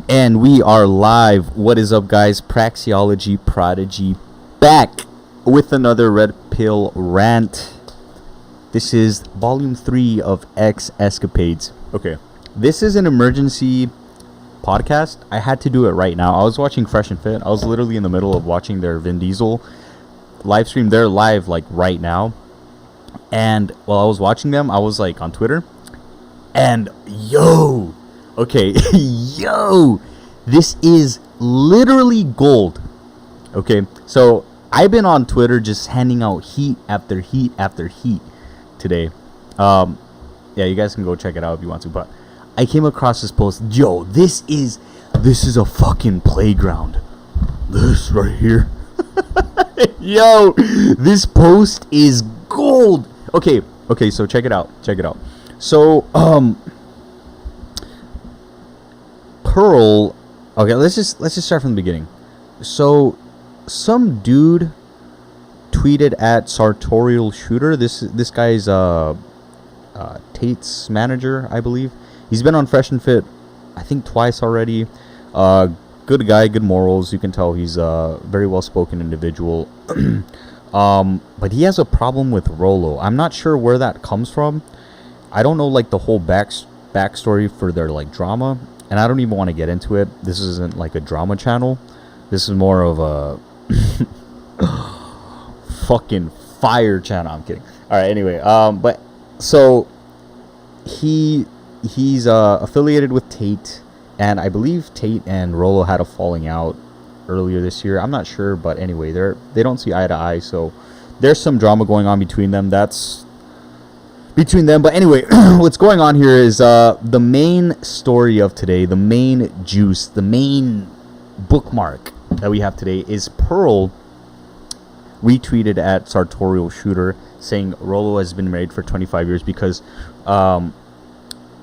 And we are live. What is up, guys? Praxeology Prodigy back with another red pill rant. This is volume 3 of Escapades. Okay, this is an emergency podcast. I had to do it right now. I was watching Fresh and Fit. I was literally in the middle of watching their Vin Diesel live stream. They're live like right now. And while I was watching them, I was like on Twitter. And yo, this is literally gold. Okay, so I've been on Twitter just handing out heat after heat after heat today. Yeah, you guys can go check it out if you want to. But I came across this post. Yo, this is a fucking playground. This right here. Yo, this post is gold. Okay, so check it out. So, Pearl. Okay, let's just start from the beginning. So, some dude tweeted at sartorial shooter. This guy's Tates manager, I believe. He's been on Fresh and Fit, I think twice already. Good guy, good morals. You can tell he's a very well spoken individual. But he has a problem with Rollo. I'm not sure where that comes from. I don't know like the whole backstory for their like drama. And I don't even want to get into it. This isn't like a drama channel. This is more of a fucking fire channel. I'm kidding. All right. Anyway, but so he's affiliated with Tate, and I believe Tate and Rollo had a falling out earlier this year. I'm not sure, but anyway, they don't see eye to eye. So there's some drama going on between them. That's between them. But anyway, what's going on here is the main story of today, the main juice, the main bookmark that we have today is Pearl retweeted at sartorial shooter saying Rollo has been married for 25 years because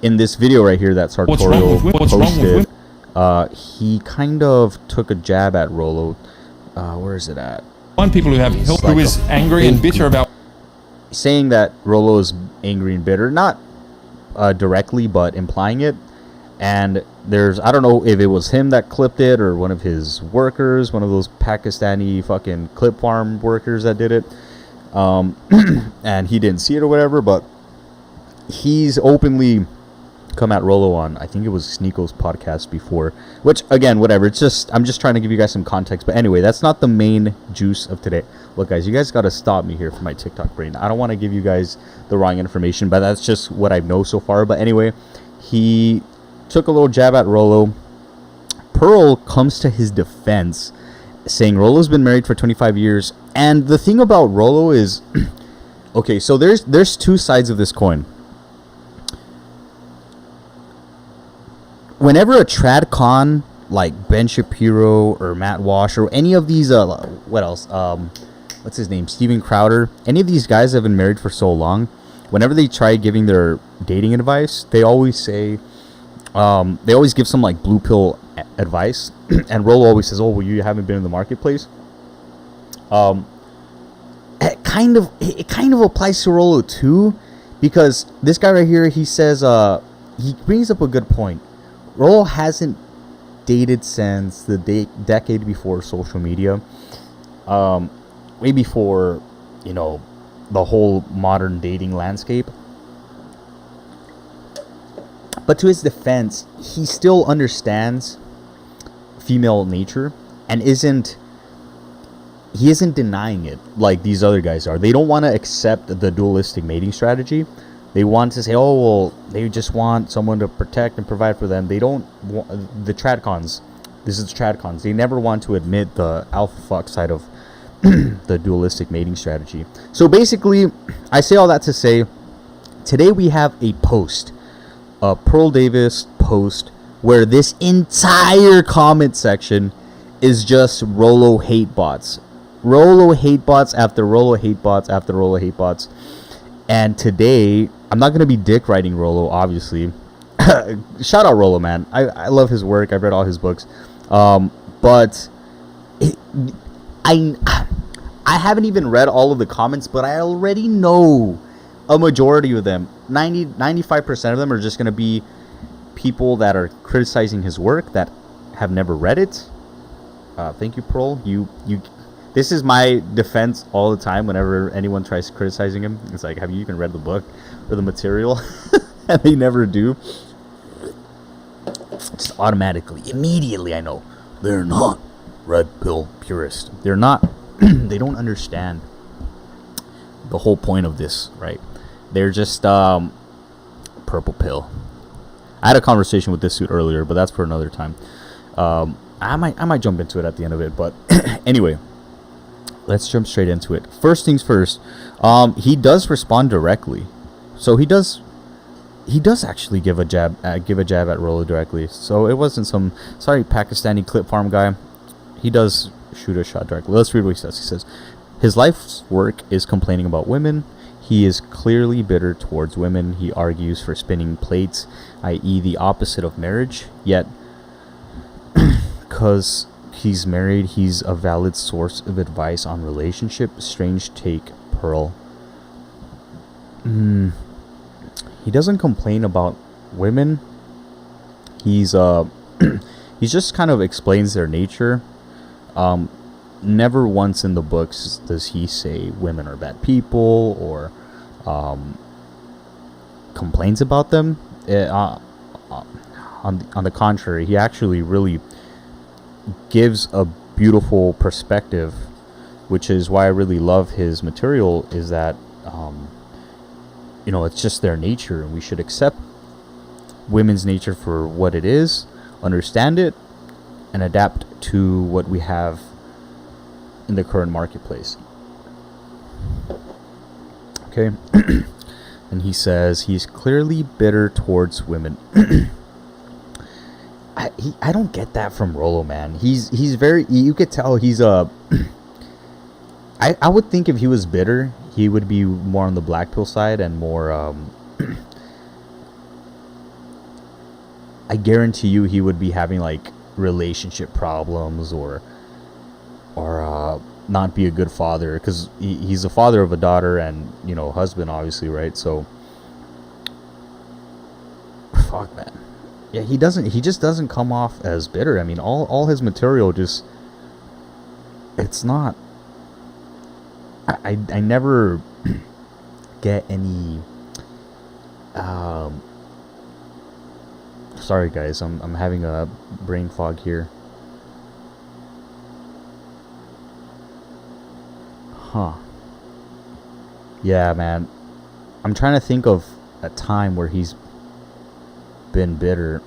in this video right here that sartorial posted, he kind of took a jab at Rollo. Where is it at? One people who have help who is angry and bitter about saying that Rollo is angry and bitter, not directly, but implying it. And I don't know if it was him that clipped it or one of his workers, one of those Pakistani fucking clip farm workers that did it. And he didn't see it or whatever, but he's openly come at Rollo on, I think it was Sneako's podcast before, which again, whatever, I'm just trying to give you guys some context. But anyway, that's not the main juice of today. Look, guys, you guys got to stop me here for my TikTok brain. I don't want to give you guys the wrong information, but that's just what I know so far. But anyway, he took a little jab at Rollo. Pearl comes to his defense saying Rollo's been married for 25 years. And the thing about Rollo is, okay, so there's two sides of this coin. Whenever a tradcon like Ben Shapiro or Matt Walsh or any of these, what else? What's his name? Steven Crowder. Any of these guys have been married for so long. Whenever they try giving their dating advice, they always say, they always give some like blue pill advice. And Rollo always says, "Oh, well, you haven't been in the marketplace." It kind of applies to Rollo too, because this guy right here, he says, he brings up a good point. Rollo hasn't dated since the decade before social media, way before, the whole modern dating landscape. But to his defense, he still understands female nature and he isn't denying it like these other guys are. They don't want to accept the dualistic mating strategy. They want to say, oh, well, they just want someone to protect and provide for them. They don't want the tradcons. This is the tradcons. They never want to admit the alpha fuck side of the dualistic mating strategy. So basically, I say all that to say, today we have a post, a Pearl Davis post, where this entire comment section is just Rollo hate bots. Rollo hate bots after Rollo hate bots after Rollo hate bots. And today, I'm not going to be dick writing Rollo, obviously. Shout out Rollo, man. I love his work. I've read all his books. But I haven't even read all of the comments, but I already know a majority of them. 95% of them are just going to be people that are criticizing his work that have never read it. Thank you, Pearl. You. This is my defense all the time whenever anyone tries criticizing him. It's like, have you even read the book or the material? And they never do. Just automatically, immediately, I know they're not red pill purists. They're not. They don't understand the whole point of this, right? They're just purple pill. I had a conversation with this dude earlier, but that's for another time. I might jump into it at the end of it, but anyway, let's jump straight into it. First things first, he does respond directly, so he does actually give a jab at Rollo directly. So it wasn't some Pakistani clip farm guy. He does shoot a shot directly. Let's read what he says. He says, his life's work is complaining about women. He is clearly bitter towards women. He argues for spinning plates, i.e. the opposite of marriage, yet because he's married, he's a valid source of advice on relationship. Strange take, Pearl. He doesn't complain about women. He's he just kind of explains their nature. Never once in the books does he say women are bad people or complains about them. On the contrary, he actually really gives a beautiful perspective, which is why I really love his material, is that it's just their nature, and we should accept women's nature for what it is, understand it, and adapt to what we have in the current marketplace. Okay. And he says he's clearly bitter towards women. I don't get that from Rollo, man. He's very, you could tell he's I would think if he was bitter, he would be more on the black pill side and more I guarantee you he would be having like relationship problems or not be a good father, because he's a father of a daughter and husband, obviously, right? So fuck, man. Yeah, he just doesn't come off as bitter. I mean, all his material just, it's not, I never get any sorry guys, I'm having a brain fog here. Yeah, man. I'm trying to think of a time where he's been bitter.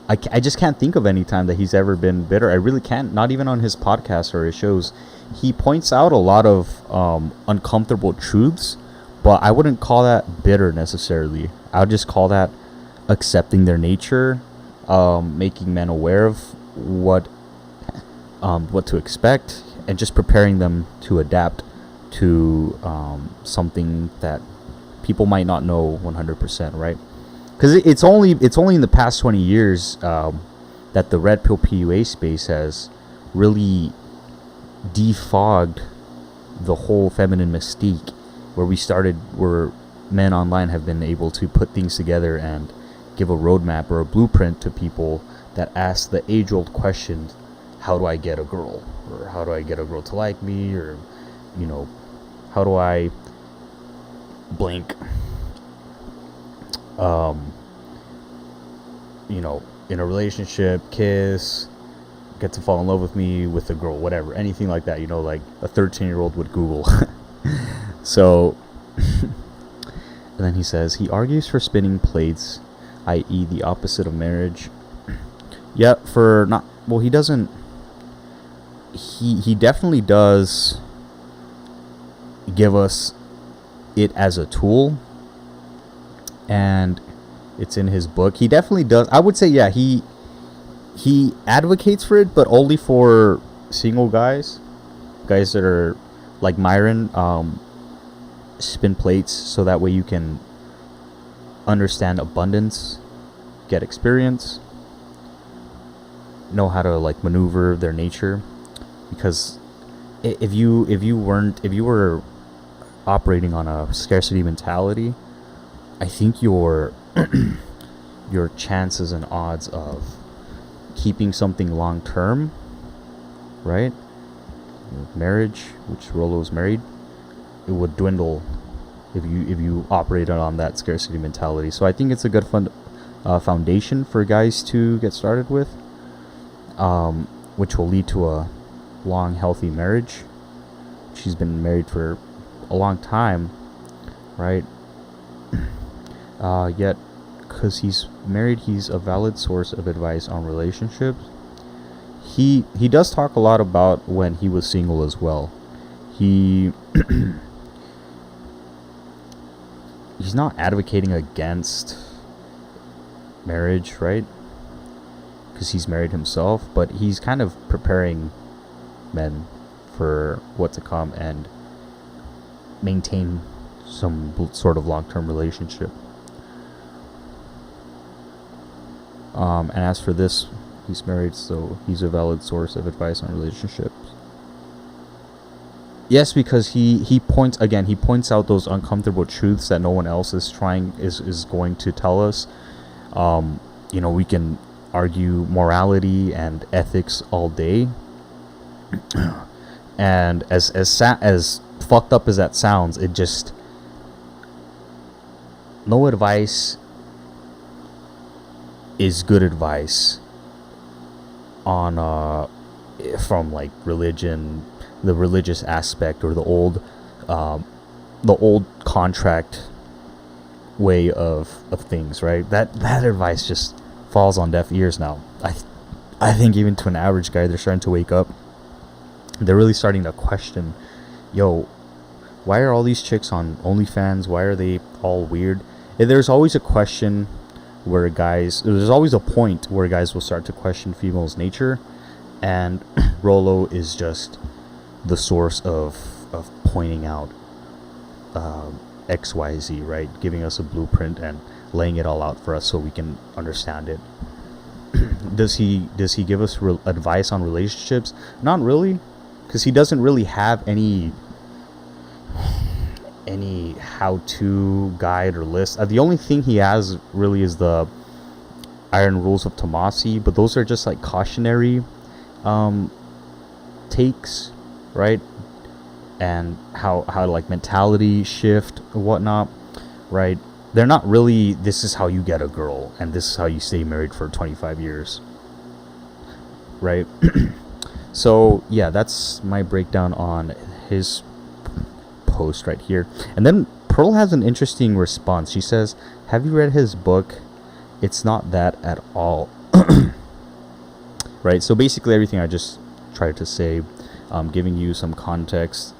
I just can't think of any time that he's ever been bitter. I really can't. Not even on his podcast or his shows. He points out a lot of uncomfortable truths, but I wouldn't call that bitter necessarily. I would just call that accepting their nature, making men aware of what to expect, and just preparing them to adapt to something that people might not know 100%, right? Because it's only in the past 20 years that the red pill PUA space has really defogged the whole feminine mystique, where men online have been able to put things together and give a roadmap or a blueprint to people that ask the age-old question, how do I get a girl? Or how do I get a girl to like me? Or, how do I blank? In a relationship, kiss, get to fall in love with me with a girl, whatever, anything like that, like a 13-year-old would Google. So, and then he says, he argues for spinning plates, i.e. the opposite of marriage. Yeah, he doesn't, he definitely does give us it as a tool, and it's in his book. He definitely does. I would say, yeah, he advocates for it, but only for single guys that are like Myron. Spin plates so that way you can understand abundance, get experience, know how to like maneuver their nature. Because if you were operating on a scarcity mentality, I think your chances and odds of keeping something long term, right? Marriage, which Rollo is married, it would dwindle if you operated on that scarcity mentality. So I think it's a good foundation for guys to get started with, which will lead to a long, healthy marriage. She's been married for a long time, right? Yet, because he's married, he's a valid source of advice on relationships. He does talk a lot about when he was single as well. He's not advocating against marriage, right? Because he's married himself, but he's kind of preparing men for what to come and maintain some sort of long-term relationship. And as for this, he's married, so he's a valid source of advice on relationships. Yes, because he points out those uncomfortable truths that no one else is going to tell us. We can argue morality and ethics all day, and as fucked up as that sounds, it just, no advice is good advice on from like religion, the religious aspect, or the old contract way of things, right? That advice just falls on deaf ears now. I think even to an average guy, they're starting to wake up. They're really starting to question, why are all these chicks on OnlyFans? Why are they all weird? And there's always a question where there's always a point where guys will start to question females' nature, and Rollo is just the source of pointing out XYZ, right? Giving us a blueprint and laying it all out for us so we can understand it. Does he give us advice on relationships? Not really, because he doesn't really have any how-to guide or list. The only thing he has really is the Iron Rules of Tomasi, but those are just like cautionary takes, right? And how like mentality shift or whatnot, right? They're not really, this is how you get a girl and this is how you stay married for 25 years, right? So yeah, that's my breakdown on his post right here. And then Pearl has an interesting response. She says, have you read his book? It's not that at all. Right? So basically everything I just tried to say, giving you some context.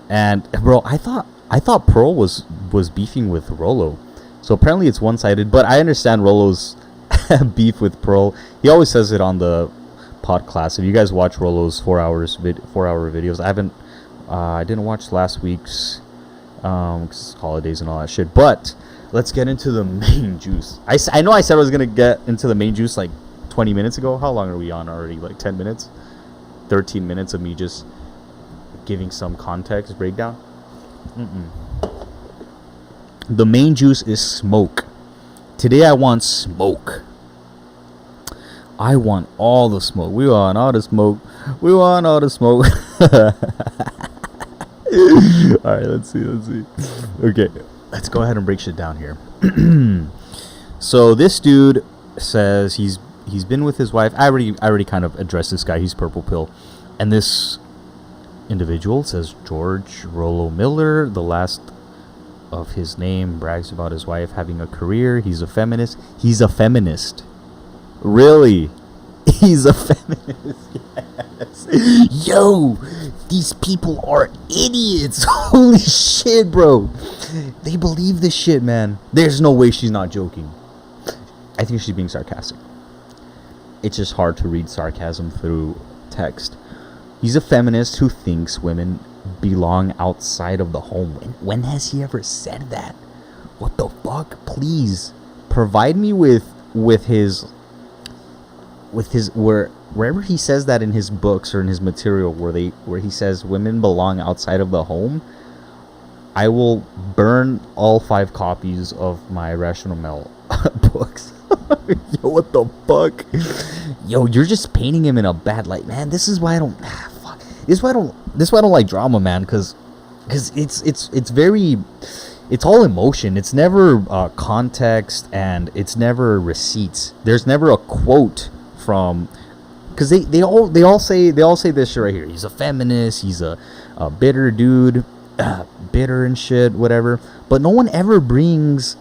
And bro, I thought Pearl was beefing with Rollo. So apparently it's one-sided, but I understand Rollo's beef with Pearl. He always says it on the pod class. If you guys watch Rollo's 4-hour videos, I didn't watch last week's 'cause holidays and all that shit. But let's get into the main juice. I know I said I was gonna get into the main juice like 20 minutes ago. How long are we on already? Like 10 minutes? 13 minutes of me just giving some context breakdown. The main juice is smoke. Today I want smoke. I want all the smoke. We want all the smoke. We want all the smoke. Alright, let's see. Okay, let's go ahead and break shit down here. So this dude says he's been with his wife. I already kind of addressed this guy. He's purple pill. And this individual says George Rollo Miller, the last of his name, brags about his wife having a career. He's a feminist. Really? He's a feminist. Yes. Yo, these people are idiots. Holy shit, bro. They believe this shit, man. There's no way she's not joking. I think she's being sarcastic. It's just hard to read sarcasm through text. He's a feminist who thinks women belong outside of the home. When has he ever said that? What the fuck? Please provide me with his wherever he says that in his books or in his material where he says women belong outside of the home. I will burn all 5 copies of my Rational Male books. Yo, what the fuck? yo, you're just painting him in a bad light, man. This is why I don't. Fuck. This is why I don't like drama, man. Because it's very. It's all emotion. It's never context, and it's never receipts. There's never a quote from, because they all say this shit right here. He's a feminist. He's a bitter dude, bitter and shit, whatever. But no one ever brings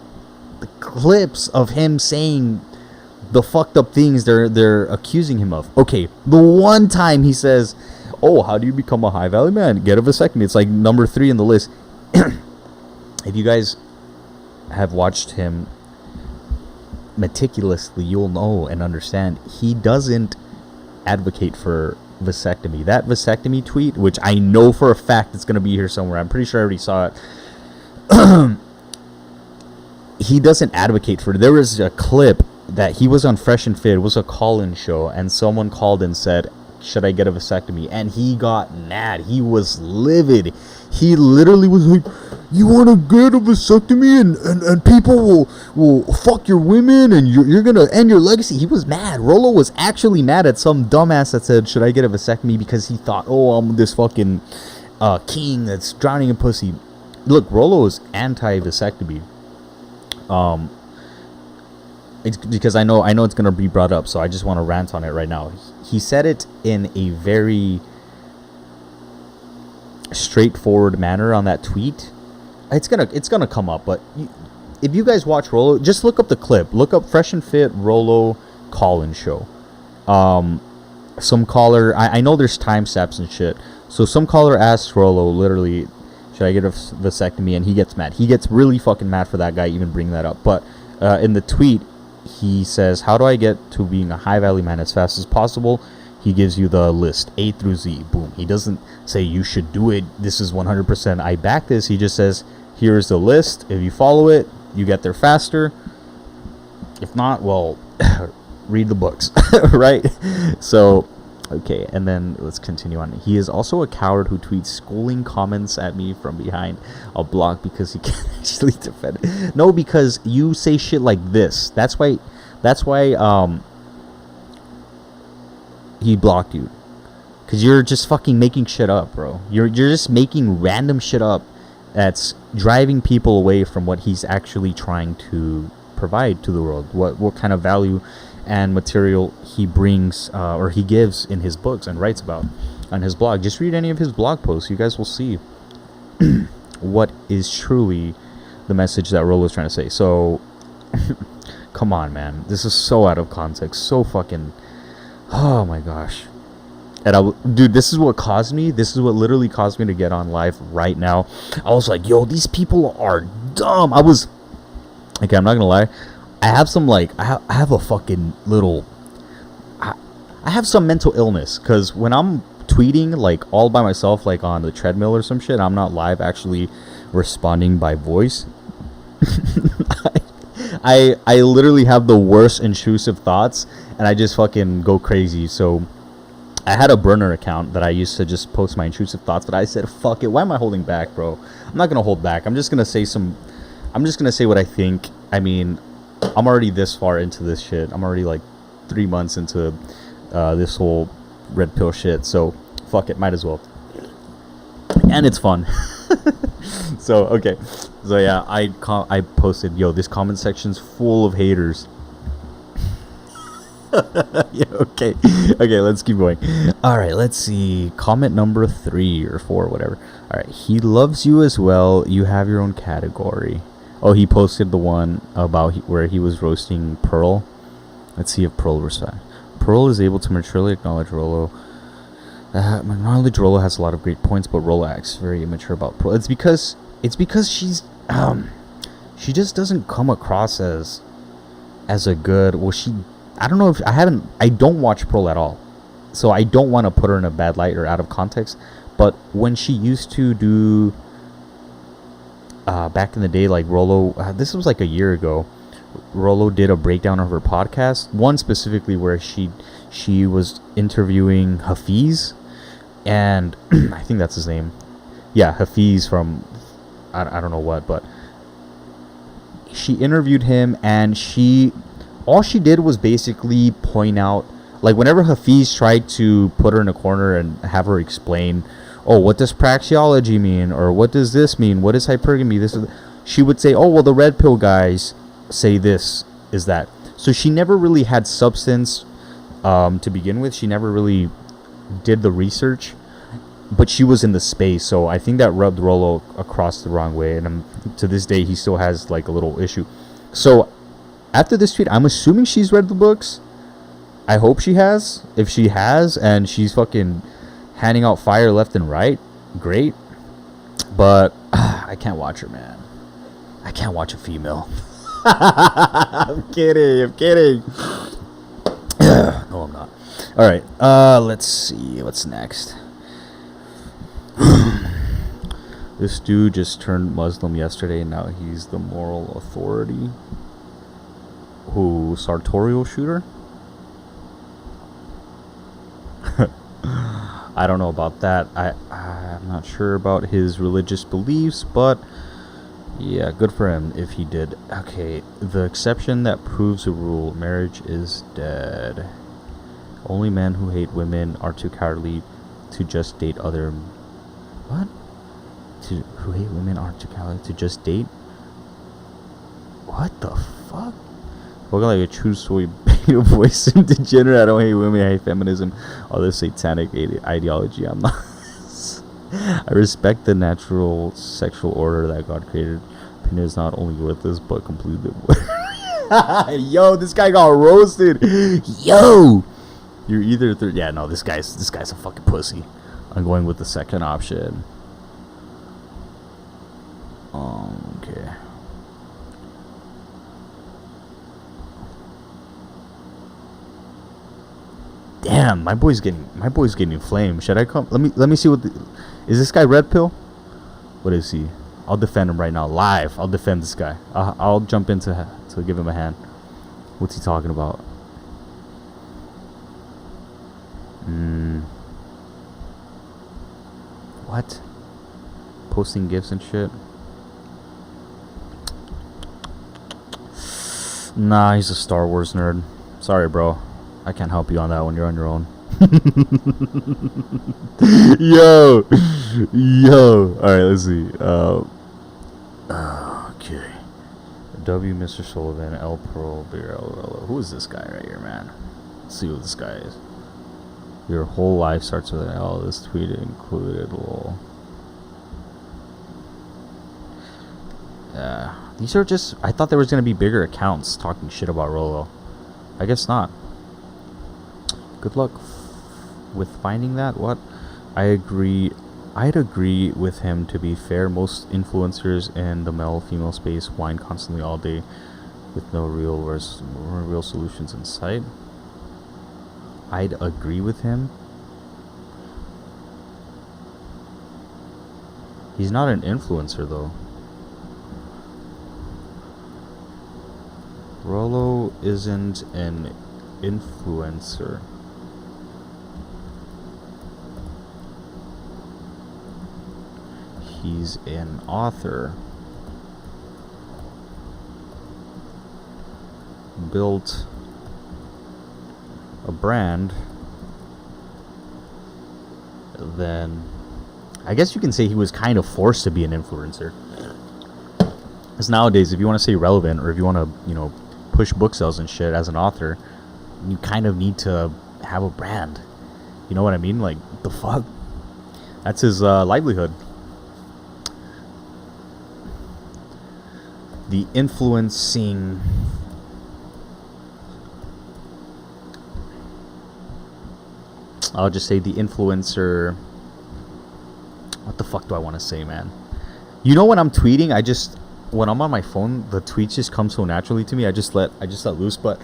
the clips of him saying the fucked up things they're accusing him of. Okay, the one time he says, "Oh, how do you become a high value man? Get a vasectomy." It's like number 3 in the list. If you guys have watched him meticulously, you'll know and understand he doesn't advocate for vasectomy. That vasectomy tweet, which I know for a fact it's going to be here somewhere, I'm pretty sure I already saw it. He doesn't advocate for it. There was a clip that he was on Fresh and Fit. It was a call-in show, and someone called and said, "Should I get a vasectomy?" And he got mad. He was livid. He literally was like, "You want to get a vasectomy and people will fuck your women and you're going to end your legacy." He was mad. Rollo was actually mad at some dumbass that said, "Should I get a vasectomy?" because he thought, "Oh, I'm this fucking king that's drowning in pussy." Look, Rollo is anti-vasectomy. It's because I know it's going to be brought up, so I just want to rant on it right now. He said it in a very straightforward manner on that tweet. It's gonna come up, but if you guys watch Rollo, just look up the clip. Look up Fresh and Fit Rollo call-in show. Some caller, I know there's timestamps and shit. So some caller asks Rollo literally, "Should I get a vasectomy?" and he gets mad. He gets really fucking mad for that guy even bringing that up. But in the tweet, he says, "How do I get to being a high value man as fast as possible?" He gives you the list A through Z. Boom. He doesn't say you should do it. This is 100% I back this. He just says, here's the list. If you follow it, you get there faster. If not, well, read the books, right? So, okay, and then let's continue on. He is also a coward who tweets schooling comments at me from behind a block because he can't actually defend it. No, because you say shit like this. That's why he blocked you. Because you're just fucking making shit up, bro. You're just making random shit up that's driving people away from what he's actually trying to provide to the world. What kind of value and material he brings or he gives in his books and writes about on his blog. Just read any of his blog posts. You guys will see what is truly the message that Rollo is trying to say. So, come on, man. This is so out of context. So fucking... Oh my gosh. And dude, this is what literally caused me to get on live right now. I was like, yo, these people are dumb. Okay, I'm not gonna lie. I have some I have a fucking little, I have some mental illness, because when I'm tweeting all by myself, on the treadmill or some shit, I'm not live actually responding by voice. I literally have the worst intrusive thoughts, and I just fucking go crazy. So I had a burner account that I used to just post my intrusive thoughts, but I said, fuck it. Why am I holding back, bro? I'm not going to hold back. I'm just going to say what I think. I mean, I'm already this far into this shit. I'm already 3 months into this whole red pill shit. So fuck it. Might as well. And it's fun. So, okay. So yeah, I posted, yo, this comment section's full of haters. Yeah, okay, let's keep going. All right, let's see. Comment number 3 or 4, whatever. All right, he loves you as well. You have your own category. Oh, he posted the one about where he was roasting Pearl. Let's see if Pearl responds. Pearl is able to maturely acknowledge Rollo. Acknowledge Rollo has a lot of great points, but Rollo acts very immature about Pearl. It's because she's she just doesn't come across as a good. Well, I don't know if I don't watch Pearl at all, so I don't want to put her in a bad light or out of context. But when she used to do back in the day, Rollo, this was a year ago, Rollo did a breakdown of her podcast, one specifically where she was interviewing Hafiz, and I think that's his name. Yeah, Hafiz from I don't know what, but she interviewed him, and all she did was basically point out, like whenever Hafiz tried to put her in a corner and have her explain, oh, what does praxeology mean, or what does this mean, what is hypergamy, this is, she would say, oh, well, the red pill guys say this is that. So she never really had substance to begin with. She never really did the research, but she was in the space. So I think that rubbed Rollo across the wrong way, and to this day he still has like a little issue. So after this tweet, I'm assuming she's read the books. I hope she has. If she has and she's fucking handing out fire left and right, great. But I can't watch her, man. I can't watch a female. I'm kidding. No, I'm not. All right. Let's see. What's next? This dude just turned Muslim yesterday, and now he's the moral authority. Who? Sartorial shooter? I don't know about that. I'm not sure about his religious beliefs, but yeah, good for him if he did. Okay, the exception that proves a rule: marriage is dead. Only men who hate women are too cowardly to just date other. What? Who hate women are too cowardly to just date? What the fuck? Spoken like a true story, beta voice and degenerate. I don't hate women, I hate feminism, all this satanic ideology. I'm not. I respect the natural sexual order that God created. Opinion is not only worthless, but completely. Yo, this guy got roasted. Yo, you're either yeah, no, this guy's a fucking pussy. I'm going with the second option. Okay. Damn, my boy's getting inflamed. Should I come? Let me see what is this guy red pill? What is he? I'll defend him right now, live. I'll defend this guy. I'll jump in to give him a hand. What's he talking about? What? Posting gifts and shit? Nah, he's a Star Wars nerd. Sorry, bro. I can't help you on that one. You're on your own. Yo. Alright, let's see. Okay. W. Mr. Sullivan. L. Pearl. Who is this guy right here, man? Let's see who this guy is. Your whole life starts with an L. This tweet included. Lol. Yeah. These are just. I thought there was going to be bigger accounts talking shit about Rollo. I guess not. Good luck with finding that. What? I'd agree with him. To be fair, most influencers in the male-female space whine constantly all day with no real solutions in sight. I'd agree with him. He's not an influencer though. Rollo isn't an influencer. He's an author. Built a brand. Then I guess you can say he was kind of forced to be an influencer. Because nowadays, if you want to stay relevant, or if you want to, push book sales and shit as an author, you kind of need to have a brand. You know what I mean? Like, the fuck? That's his livelihood. The influencing. I'll just say the influencer. What the fuck do I want to say, man? You know, when I'm tweeting, when I'm on my phone, the tweets just come so naturally to me. I just let loose. But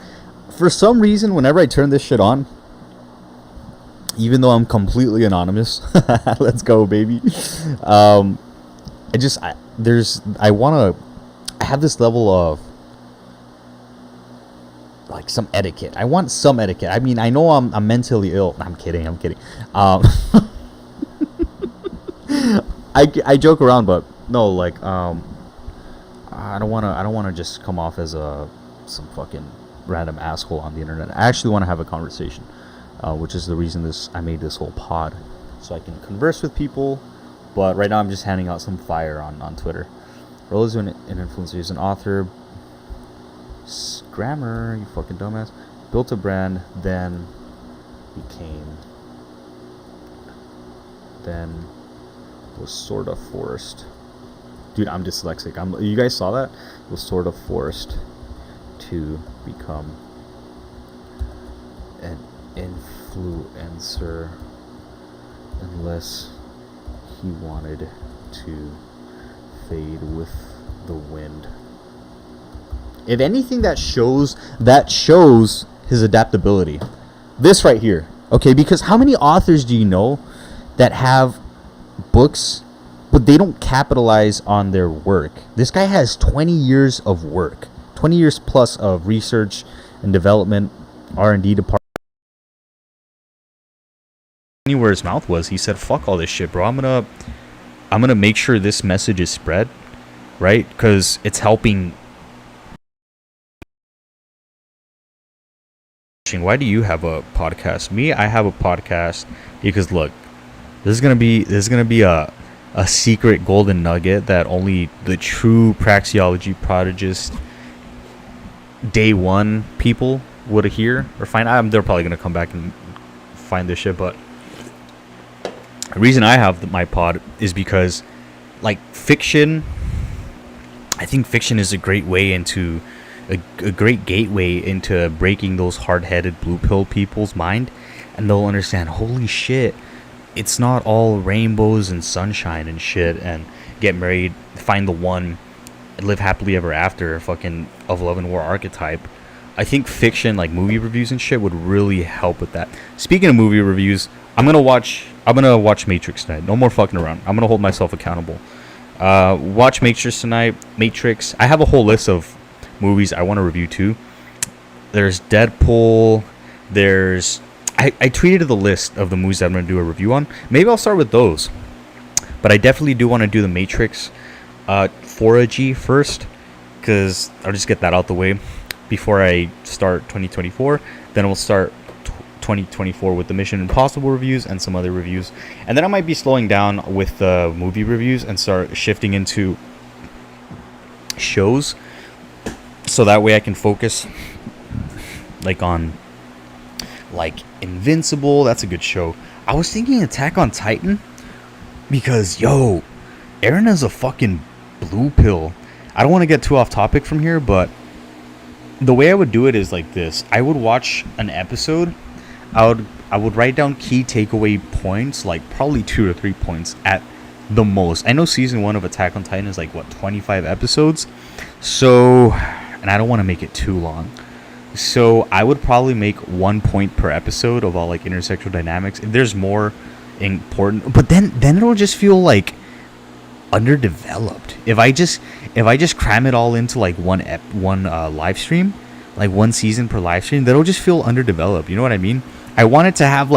for some reason, whenever I turn this shit on, even though I'm completely anonymous, let's go, baby. I have this level of like some etiquette. I want some etiquette. I mean, I know I'm mentally ill. I'm kidding. I joke around, but no, like I don't want to just come off as some fucking random asshole on the internet. I actually want to have a conversation, which is the reason I made this whole pod, so I can converse with people. But right now I'm just handing out some fire on Twitter. Rollo is an influencer. He's an author. Grammar, you fucking dumbass. Built a brand, then was sort of forced. Dude, I'm dyslexic. You guys saw that? Was sort of forced to become an influencer unless he wanted to fade with the wind. If anything, that shows his adaptability. This right here. Okay, because how many authors do you know that have books but they don't capitalize on their work? This guy has 20 years of work, 20 years plus of research and development, R&D department. Where his mouth was, he said, "Fuck all this shit, bro. I'm gonna make sure this message is spread, right? Because it's helping." Why do you have a podcast? Me, I have a podcast because look, this is gonna be a secret golden nugget that only the true praxeology prodigists, day one people would hear or find. They're probably gonna come back and find this shit, but the reason I have my pod is because, like, fiction, I think fiction is a great way into a great gateway into breaking those hard-headed blue pill people's mind, and they'll understand, holy shit, it's not all rainbows and sunshine and shit and get married, find the one, live happily ever after, fucking of love and war archetype. I think fiction, like movie reviews and shit, would really help with that. Speaking of movie reviews, I'm gonna watch Matrix tonight. No more fucking around. I'm gonna hold myself accountable. Watch Matrix tonight. Matrix. I have a whole list of movies I want to review too. There's Deadpool. I tweeted the list of the movies that I'm gonna do a review on. Maybe I'll start with those, but I definitely do want to do the Matrix Philospical first, because I'll just get that out the way before I start 2024. Then we'll start 2024 with the Mission Impossible reviews and some other reviews, and then I might be slowing down with the movie reviews and start shifting into shows, so that way I can focus on Invincible. That's a good show. I was thinking Attack on Titan, because Eren is a fucking blue pill. I don't want to get too off topic from here, but the way I would do it is like this. I would watch an episode. I would write down key takeaway points, like probably 2 or 3 points at the most. I know season 1 of Attack on Titan is 25 episodes, so, and I don't want to make it too long, so I would probably make 1 point per episode of all intersexual dynamics. If there's more important, but then it'll just feel underdeveloped. If I just cram it all into one live stream, one season per live stream, that'll just feel underdeveloped. You know what I mean? I want it to have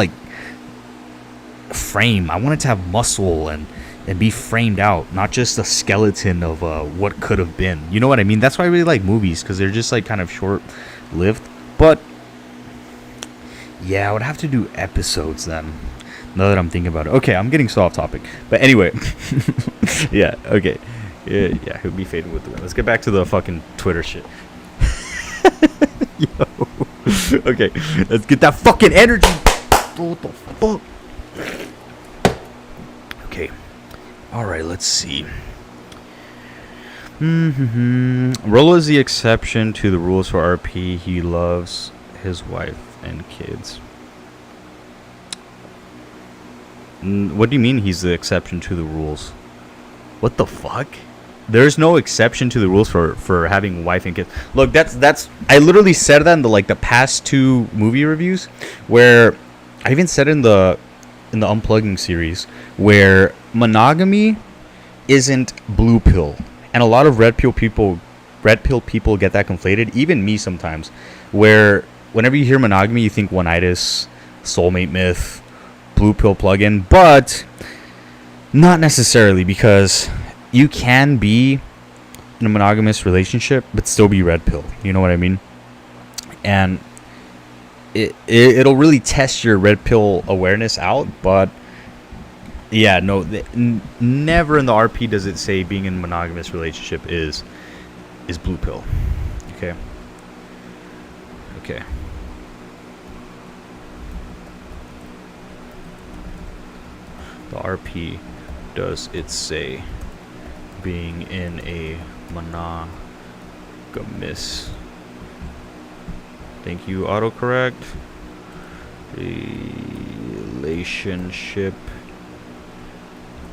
frame. I want it to have muscle and be framed out, not just a skeleton of what could have been. You know what I mean? That's why I really like movies, because they're just kind of short-lived. But yeah, I would have to do episodes then, now that I'm thinking about it. Okay, I'm getting so off topic, but anyway. Yeah, okay, yeah, he'll be fading with the wind. Let's get back to the fucking Twitter shit. Yo. Okay, let's get that fucking energy. What the fuck? Okay. Alright, let's see. Rollo is the exception to the rules for RP. He loves his wife and kids. What do you mean he's the exception to the rules? What the fuck? There's no exception to the rules for having wife and kids. Look, that's I literally said that in the past 2 movie reviews, where I even said in the unplugging series, where monogamy isn't blue pill, and a lot of red pill people get that conflated. Even me sometimes, where whenever you hear monogamy, you think one-itis, soulmate myth, blue pill plug-in, but not necessarily, because you can be in a monogamous relationship but still be red pill. You know what I mean? and it'll really test your red pill awareness out. But yeah, no, never in the RP does it say being in a monogamous relationship is blue pill. Okay. The RP does it say being in a monogamous, thank you, autocorrect, relationship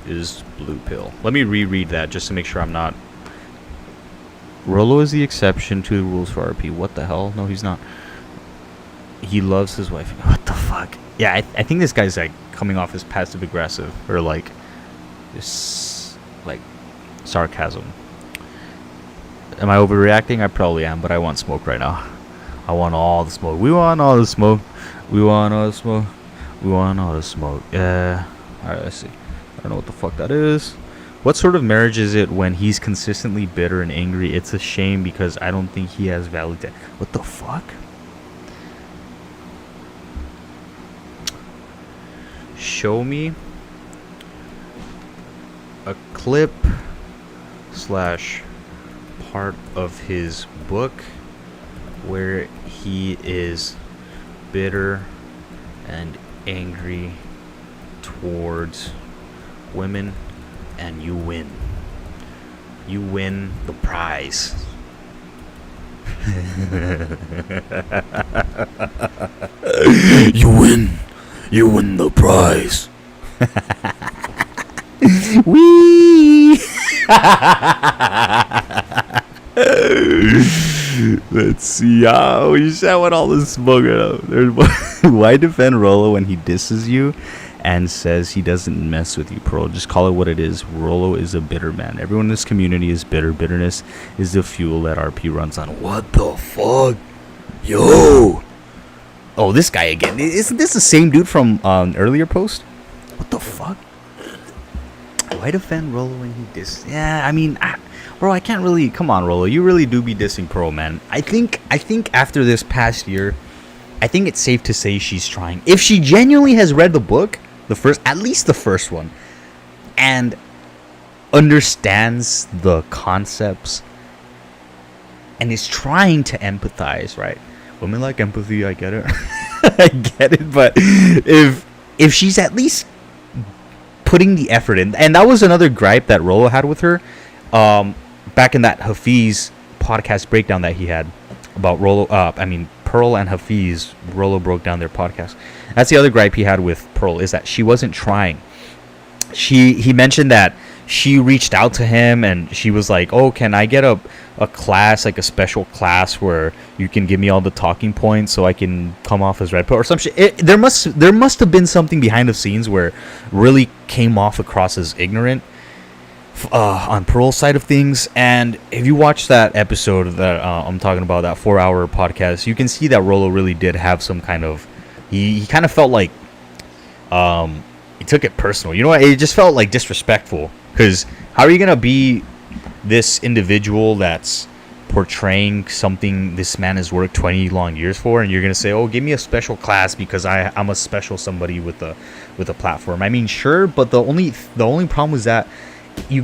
is blue pill. Let me reread that just to make sure I'm not. Rollo is the exception to the rules for RP. What the hell? No, he's not. He loves his wife. What the fuck? Yeah, I think this guy's like coming off as passive aggressive or like this like sarcasm. Am I overreacting? I probably am, but I want smoke right now. I want all the smoke. We want all the smoke. We want all the smoke. We want all the smoke. Yeah. Alright, let's see. I don't know what the fuck that is. What sort of marriage is it when he's consistently bitter and angry? It's a shame because I don't think he has valid. What the fuck? Show me a clip / part of his book where he is bitter and angry towards women, and you win. You win the prize. You win. You win the prize. Wee. Let's see. Oh, you showing all the smoke out. Why defend Rollo when he disses you and says he doesn't mess with you, Pearl? Just call it what it is. Rollo is a bitter man. Everyone in this community is bitter. Bitterness is the fuel that RP runs on. What the fuck? Yo. Oh, this guy again. Isn't this the same dude from an earlier post? What the fuck? Why defend Rollo when he diss? Yeah, I mean, bro, I can't really. Come on, Rollo. You really do be dissing Pearl, man. I think after this past year, I think it's safe to say she's trying. If she genuinely has read the book, at least the first one, and understands the concepts, and is trying to empathize, right? Women like empathy, I get it. I get it, but if she's at least putting the effort in, and that was another gripe that Rollo had with her, back in that Hafiz podcast breakdown that he had about Rollo. Pearl and Hafiz. Rollo broke down their podcast. That's the other gripe he had with Pearl, is that she wasn't trying. He mentioned that she reached out to him and she was like, "Oh, can I get a class, like a special class where you can give me all the talking points so I can come off as red pill or some shit?" There must have been something behind the scenes where really came off across as ignorant on Pearl's side of things. And if you watch that episode that I'm talking about, that 4-hour podcast, you can see that Rollo really did have some kind of, he kind of felt like he took it personal. You know what? It just felt like disrespectful. Because how are you going to be this individual that's portraying something this man has worked 20 long years for, and you're going to say, "Oh, give me a special class because I'm a special somebody with a platform"? I mean, sure, but the only problem is that you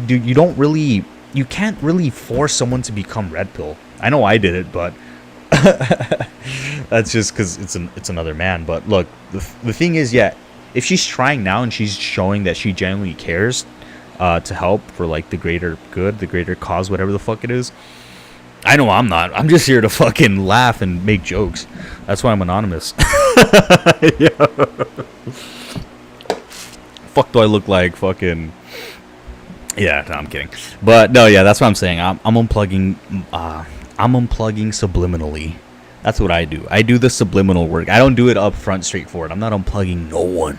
can't really force someone to become red pill. I know I did it, but that's just because it's another man. But look, the thing is, yeah, if she's trying now and she's showing that she genuinely cares to help for like the greater good, the greater cause, whatever the fuck it is. I know I'm not. I'm just here to fucking laugh and make jokes. That's why I'm anonymous. Yeah. Fuck do I look like? Fucking. Yeah, no, I'm kidding. But no, yeah, that's what I'm saying. I'm unplugging. I'm unplugging subliminally. That's what I do. I do the subliminal work. I don't do it up front, straightforward. I'm not unplugging no one.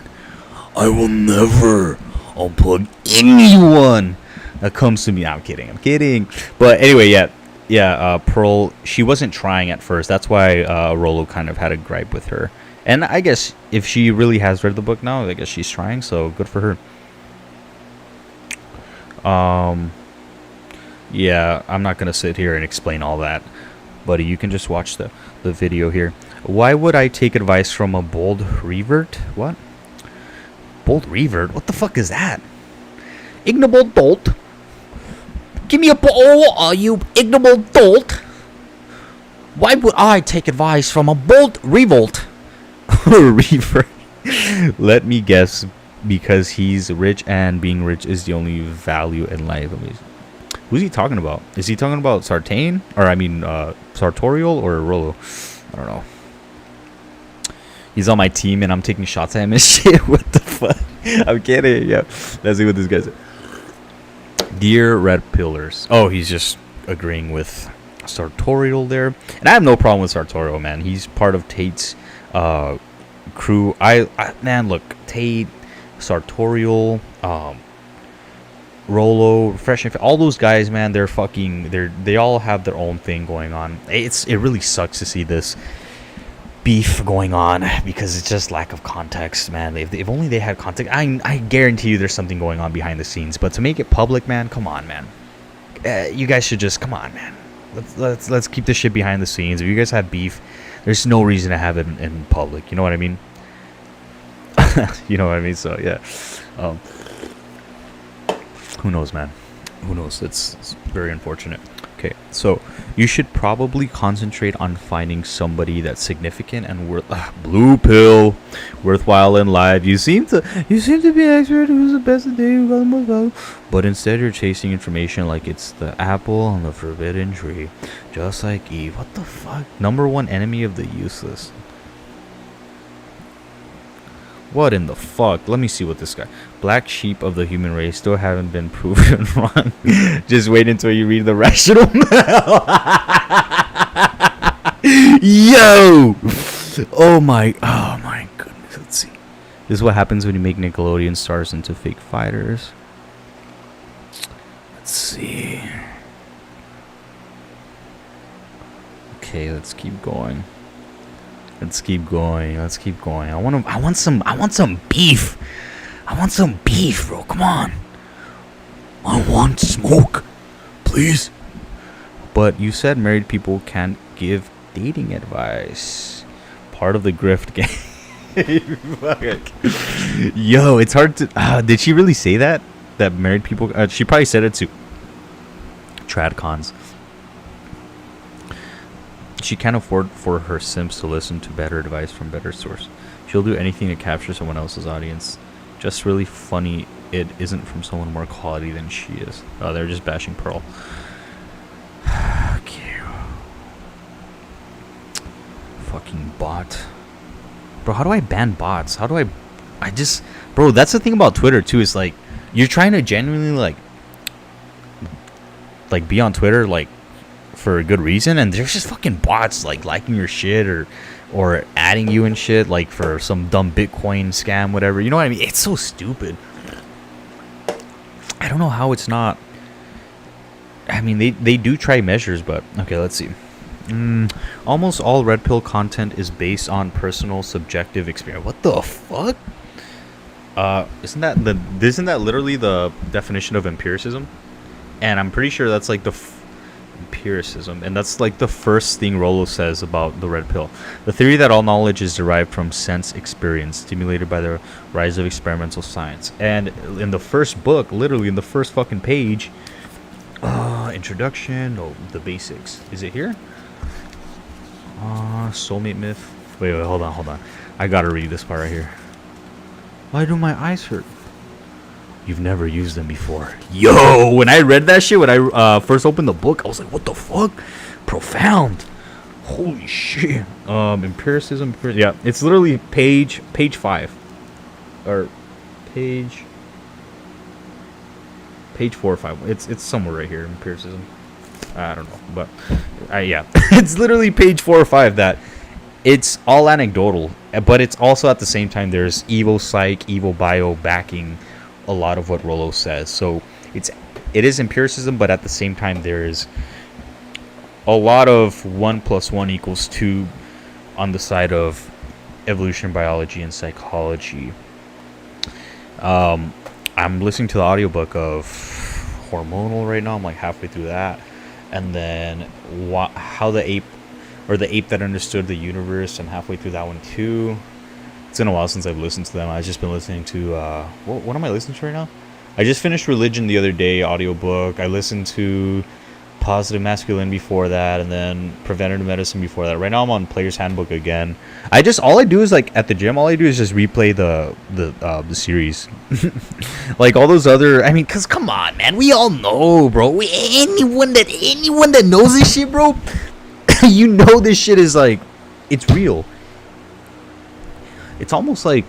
I will never unplug anyone that comes to me. No, I'm kidding. But anyway, yeah. Pearl, she wasn't trying at first. That's why Rollo kind of had a gripe with her. And I guess if she really has read the book now, I guess she's trying. So good for her. Yeah, I'm not gonna sit here and explain all that. buddy, you can just watch the video here. Why would I take advice from a bold revert? What? Bold revert? What the fuck is that? Ignoble dolt? Give me a bowl, you ignoble dolt. Why would I take advice from a bold revolt? Revert. Let me guess, because he's rich and being rich is the only value in life. Who's he talking about? Is he talking about Sartain? Or I mean, Sartorial or Rollo? I don't know. He's on my team and I'm taking shots at him and shit. What the fuck? I'm kidding. Yeah. Let's see what this guy said. Dear Red Pillars. Oh, he's just agreeing with Sartorial there. And I have no problem with Sartorial, man. He's part of Tate's crew. Man, look, Tate, Sartorial, Rollo, Fresh and all those guys, man, they all have their own thing going on. It really sucks to see this beef going on because it's just lack of context, man. If only they had context, I guarantee you there's something going on behind the scenes. But to make it public, man, come on, man. You guys should just come on, man. Let's keep this shit behind the scenes. If you guys have beef, there's no reason to have it in public. You know what I mean? You know what I mean? So yeah. Who knows, man? Who knows? It's very unfortunate. Okay, so you should probably concentrate on finding somebody that's significant and blue pill, worthwhile in life. You seem to be an expert who's the best today, who got the most value. But instead you're chasing information like it's the apple on the forbidden tree, just like Eve. What the fuck? Number one enemy of the useless. What in the fuck? Let me see what this guy. Black sheep of the human race still haven't been proven wrong. Just wait until you read the rational mail. Yo! Oh my goodness. Let's see. This is what happens when you make Nickelodeon stars into fake fighters. Let's see. Okay, let's keep going. Let's keep going. I want some beef. I want some beef, bro. Come on. I want smoke, please. But you said married people can't give dating advice. Part of the grift game. Yo, it's hard to. Did she really say that? That married people? She probably said it to tradcons. She can't afford for her simps to listen to better advice from better source. She'll do anything to capture someone else's audience. Just really funny it isn't from someone more quality than she is. Oh, they're just bashing Pearl. Okay. Fucking bot. Bro, how do I ban bots? How do I just... Bro, that's the thing about Twitter, too. Is like, you're trying to genuinely, like be on Twitter, like, for a good reason, and there's just fucking bots like liking your shit or adding you and shit, like for some dumb Bitcoin scam, whatever. You know what I mean? It's so stupid. I don't know how it's not. I mean, they do try measures, but okay, let's see. Almost all red pill content is based on personal subjective experience. What the fuck? Isn't that literally the definition of empiricism? And I'm pretty sure that's like the empiricism, and that's like the first thing Rollo says about the red pill. The theory that all knowledge is derived from sense experience stimulated by the rise of experimental science. And in the first book, literally in the first fucking page, introduction, the basics. Is it here? Soulmate myth. Wait, hold on. I gotta read this part right here. Why do my eyes hurt? You've never used them before. Yo, when I read that shit, when I first opened the book, I was like, what the fuck? Profound. Holy shit. Empiricism. Yeah, it's literally page 5. Or page 4 or 5. It's somewhere right here, empiricism. I don't know, but yeah. It's literally page 4 or 5 that it's all anecdotal, but it's also at the same time there's Evo Psych, Evo Bio backing a lot of what Rollo says. So it is empiricism, but at the same time there is a lot of 1 + 1 = 2 on the side of evolution biology and psychology. I'm listening to the audiobook of Hormonal right now. I'm like halfway through that, and then how the ape or The Ape That Understood the Universe. I'm halfway through that one too. It's been a while since I've listened to them. I've just been listening to what am I listening to right now? I just finished Religion the other day, audiobook. I listened to Positive Masculine before that, and then Preventative Medicine before that. Right now I'm on Player's Handbook again. All I do is, like, at the gym, all I do is just replay the series. Like all those other, I mean, cause come on, man, we all know, bro. Anyone that knows this shit, bro, you know this shit is like, it's real. It's almost like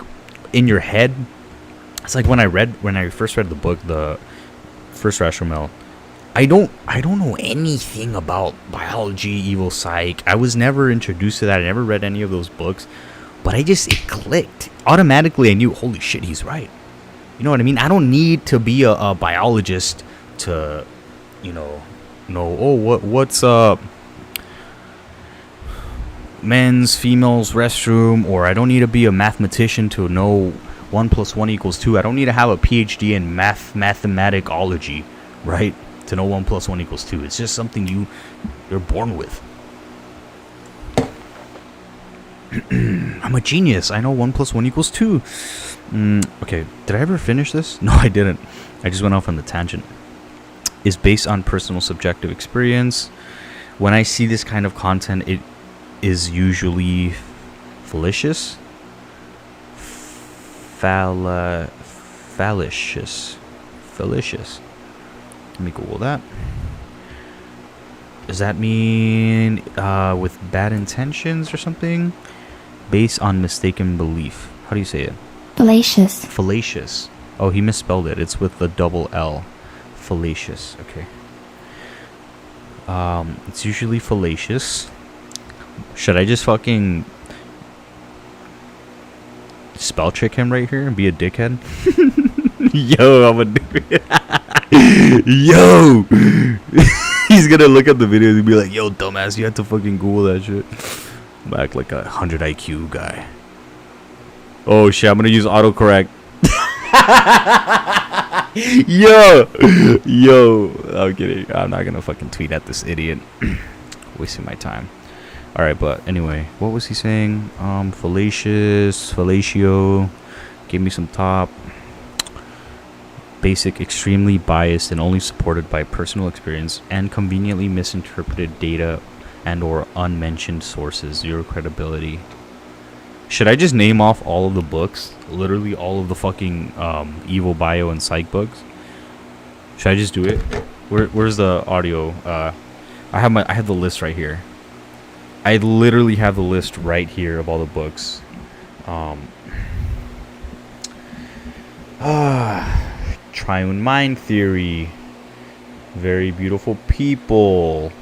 in your head. It's like when I first read the book, the First Rational. I don't know anything about biology, evil psych. I was never introduced to that. I never read any of those books, but it clicked automatically. I knew, holy shit, he's right. You know what I mean? I don't need to be a biologist to, know what's men's, females, restroom, or I don't need to be a mathematician to know 1 + 1 = 2. I don't need to have a PhD in mathematicology, right, to know 1 + 1 = 2. It's just something you're born with. I'm a genius. I know 1 + 1 = 2. Okay, did I ever finish this? No, I didn't. I just went off on the tangent. Is based on personal subjective experience. When I see this kind of content, it is usually fallacious. Fallacious. Let me Google that. Does that mean with bad intentions or something? Based on mistaken belief. How do you say it? Fallacious. Fallacious. Oh, he misspelled it. It's with the double L. Fallacious. Okay. It's usually fallacious. Should I just fucking spell check him right here and be a dickhead? Yo, I'm a dickhead. Yo! He's gonna look at the videos and be like, yo, dumbass, you had to fucking Google that shit. I'm act like a 100 IQ guy. Oh shit, I'm gonna use autocorrect. Yo, I'm kidding. I'm not gonna fucking tweet at this idiot. Wasting my time. Alright, but anyway, what was he saying? Fallacious, fellatio, give me some top. Basic, extremely biased and only supported by personal experience and conveniently misinterpreted data and or unmentioned sources. Zero credibility. Should I just name off all of the books? Literally all of the fucking evil bio and psych books? Should I just do it? Where's the audio? I have the list right here. I literally have the list right here of all the books. Triune Mind Theory, Very Beautiful People,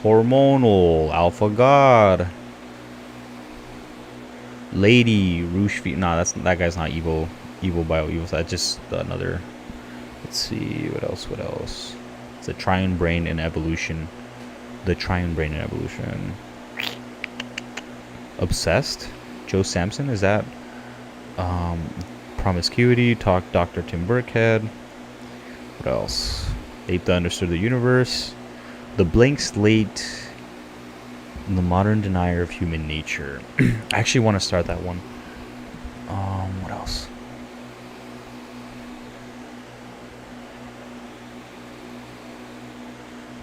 Hormonal, Alpha God, Lady, Rushfi. Nah, that guy's not evil bio, evil. That's just another. Let's see, what else? It's a Triune Brain and Evolution. The Triune Brain and Evolution. Obsessed, Joe Samson, is that? Promiscuity, talk Dr. Tim Burkhead. What else? Ape That Understood the Universe. The Blank Slate. The Modern Denier of Human Nature. I actually want to start that one. What else?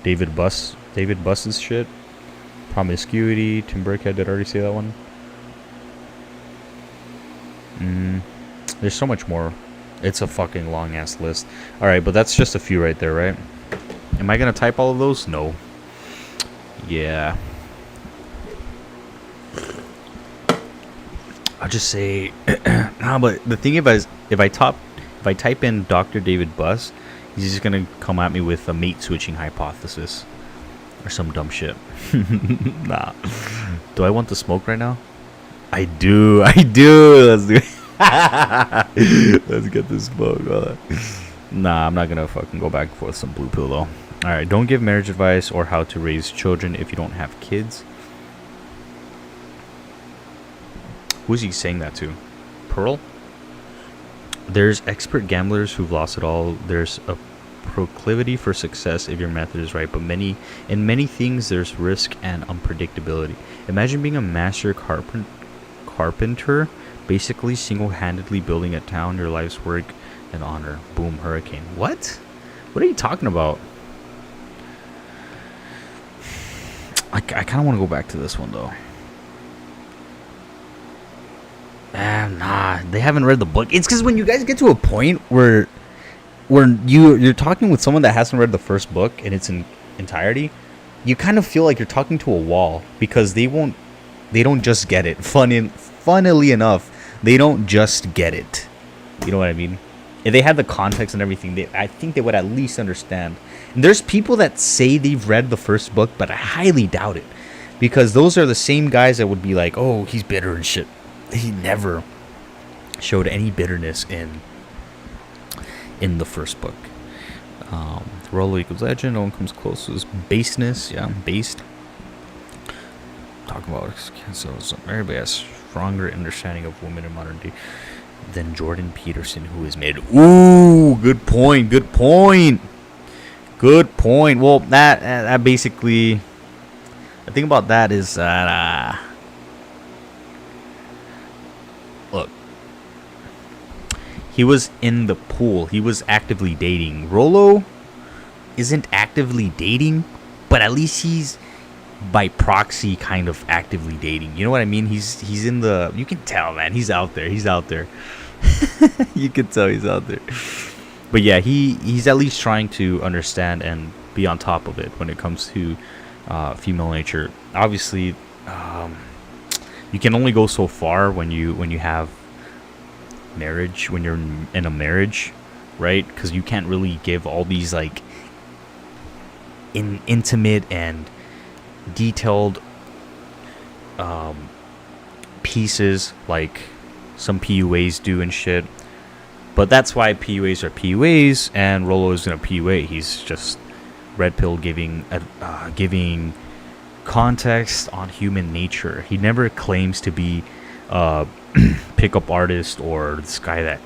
David Buss's shit. Promiscuity, Tim Burkhead. Did I already say that one? There's so much more. It's a fucking long ass list. Alright, but that's just a few right there, right? Am I gonna type all of those? No. Yeah. I'll just say nah, but the thing if I type in Dr. David Buss, he's just gonna come at me with a mate switching hypothesis. Or some dumb shit. Nah. Do I want to smoke right now? I do. Let's do it. Let's get this smoke. Nah, I'm not gonna fucking go back and forth some blue pill though. Alright, don't give marriage advice or how to raise children if you don't have kids. Who's he saying that to? Pearl? There's expert gamblers who've lost it all. There's a proclivity for success if your method is right, but in many things there's risk and unpredictability. Imagine being a master carpenter, basically single-handedly building a town, your life's work and honor. Boom, hurricane. What are you talking about? I kind of want to go back to this one though. Nah, they haven't read the book. It's because when you guys get to a point where you're talking with someone that hasn't read the first book in its entirety, you kind of feel like you're talking to a wall, because they don't just get it. Funnily enough, they don't just get it. You know what I mean? If they had the context and everything, I think they would at least understand. And there's people that say they've read the first book, but I highly doubt it, because those are the same guys that would be like, oh, he's bitter and shit. He never showed any bitterness in the first book. Rollo equals legend. No one comes close to his baseness. Yeah, based. Talking about so everybody has stronger understanding of women in modern day than Jordan Peterson, who is mid. Ooh, good point. Well, that basically, the thing about that is that look, he was in the pool. He was actively dating. Rollo isn't actively dating, but at least he's by proxy kind of actively dating. You know what I mean? He's in the, you can tell, man. He's out there. You can tell he's out there. But yeah, he's at least trying to understand and be on top of it when it comes to female nature. Obviously, you can only go so far when you have marriage, when you're in a marriage, right? Because you can't really give all these like intimate and detailed pieces like some PUAs do and shit. But that's why PUAs are PUAs, and Rollo isn't a PUA. He's just red pill giving context on human nature. He never claims to be a pickup artist or this guy that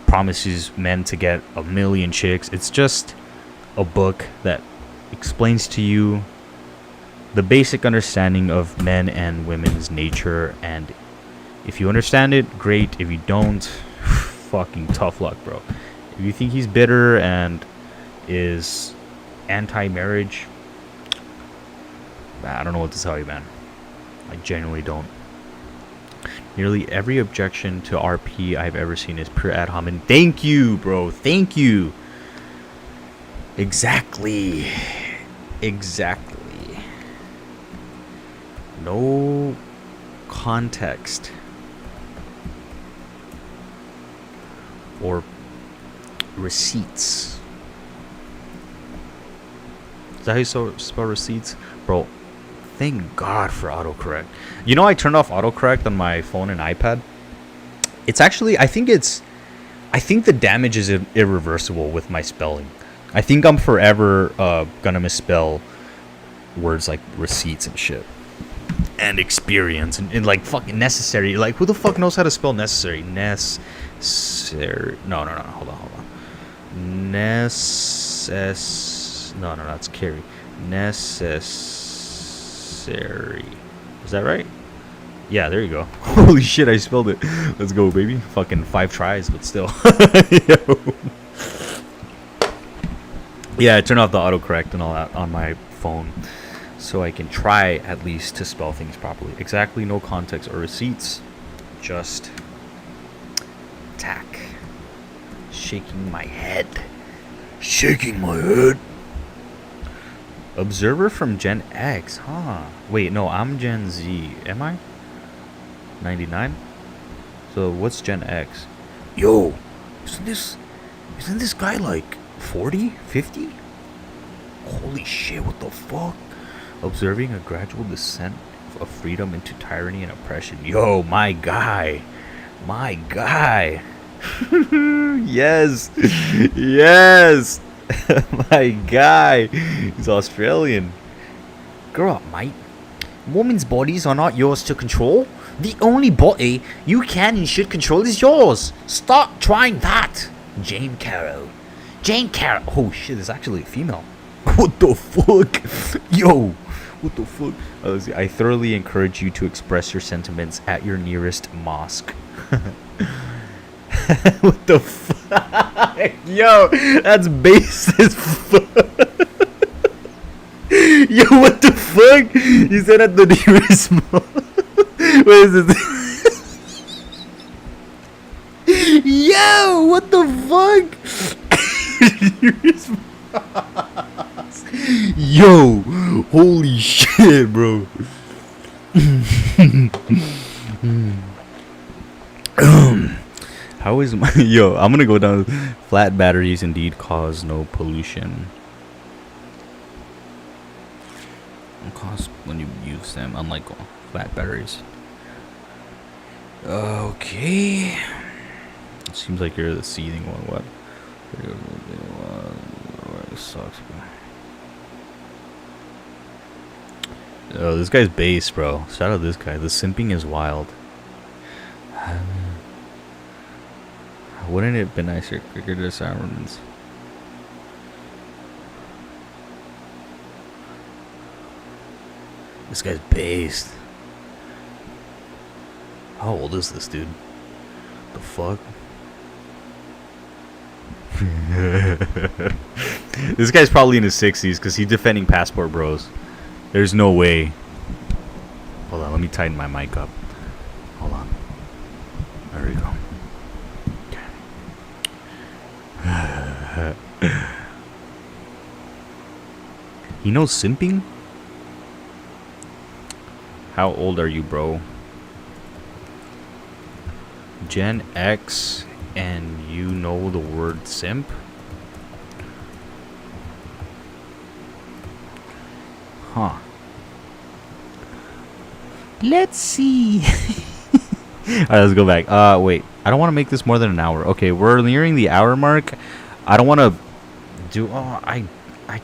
promises men to get 1 million chicks. It's just a book that explains to you the basic understanding of men and women's nature, and if you understand it, great. If you don't, fucking tough luck, bro. If you think he's bitter and is anti-marriage, I don't know what to tell you, man. I genuinely don't. Nearly every objection to RP I've ever seen is pure ad hominem. Thank you, bro. Thank you. Exactly. No context or receipts. Is that how you spell receipts? Bro, thank God for autocorrect. You know, I turned off autocorrect on my phone and iPad. It's actually, I think the damage is irreversible with my spelling. I think I'm forever gonna misspell words like receipts and shit. And experience and like fucking necessary. Like, who the fuck knows how to spell necessary? Necessary. No. Hold on. No, that's carry. Necessary. Is that right? Yeah, there you go. Holy shit, I spelled it. Let's go, baby. Fucking 5 tries, but still. Yo. Yeah, I turned off the autocorrect and all that on my phone, so I can try at least to spell things properly. Exactly, no context or receipts. Just tack. Shaking my head. Observer from Gen X, huh? Wait, no, I'm Gen Z. Am I? 99? So what's Gen X? Yo, isn't this guy like 40? 50? Holy shit, what the fuck? Observing a gradual descent of freedom into tyranny and oppression. Yo, my guy. Yes. My guy. He's Australian. Grow up, mate. Women's bodies are not yours to control. The only body you can and should control is yours. Stop trying that. Jane Carroll. Jane Carroll. Oh shit, it's actually a female. What the fuck? Yo, what the fuck? Let's see. I thoroughly encourage you to express your sentiments at your nearest mosque. What the fuck? Yo, that's base as fuck. Yo, what the fuck? You said at the nearest mosque. What is this? Yo, what the fuck? Yo, holy shit, bro. How is my yo? I'm gonna go down. Flat batteries indeed cause no pollution. Cause when you use them, unlike flat batteries. Okay. It seems like you're the seething one. What? Sucks. Oh, this guy's base, bro. Shout out this guy. The simping is wild. Wouldn't it have been nicer? Quicker disarmaments. This guy's based. How old is this dude? The fuck? This guy's probably in his 60s because he's defending Passport Bros. There's no way. Hold on, let me tighten my mic up. Hold on. There we go. He knows simping? How old are you, bro? Gen X, and you know the word simp? Huh. Let's see. Alright, let's go back. Wait. I don't want to make this more than an hour. Okay, we're nearing the hour mark. I don't want to do... Oh, I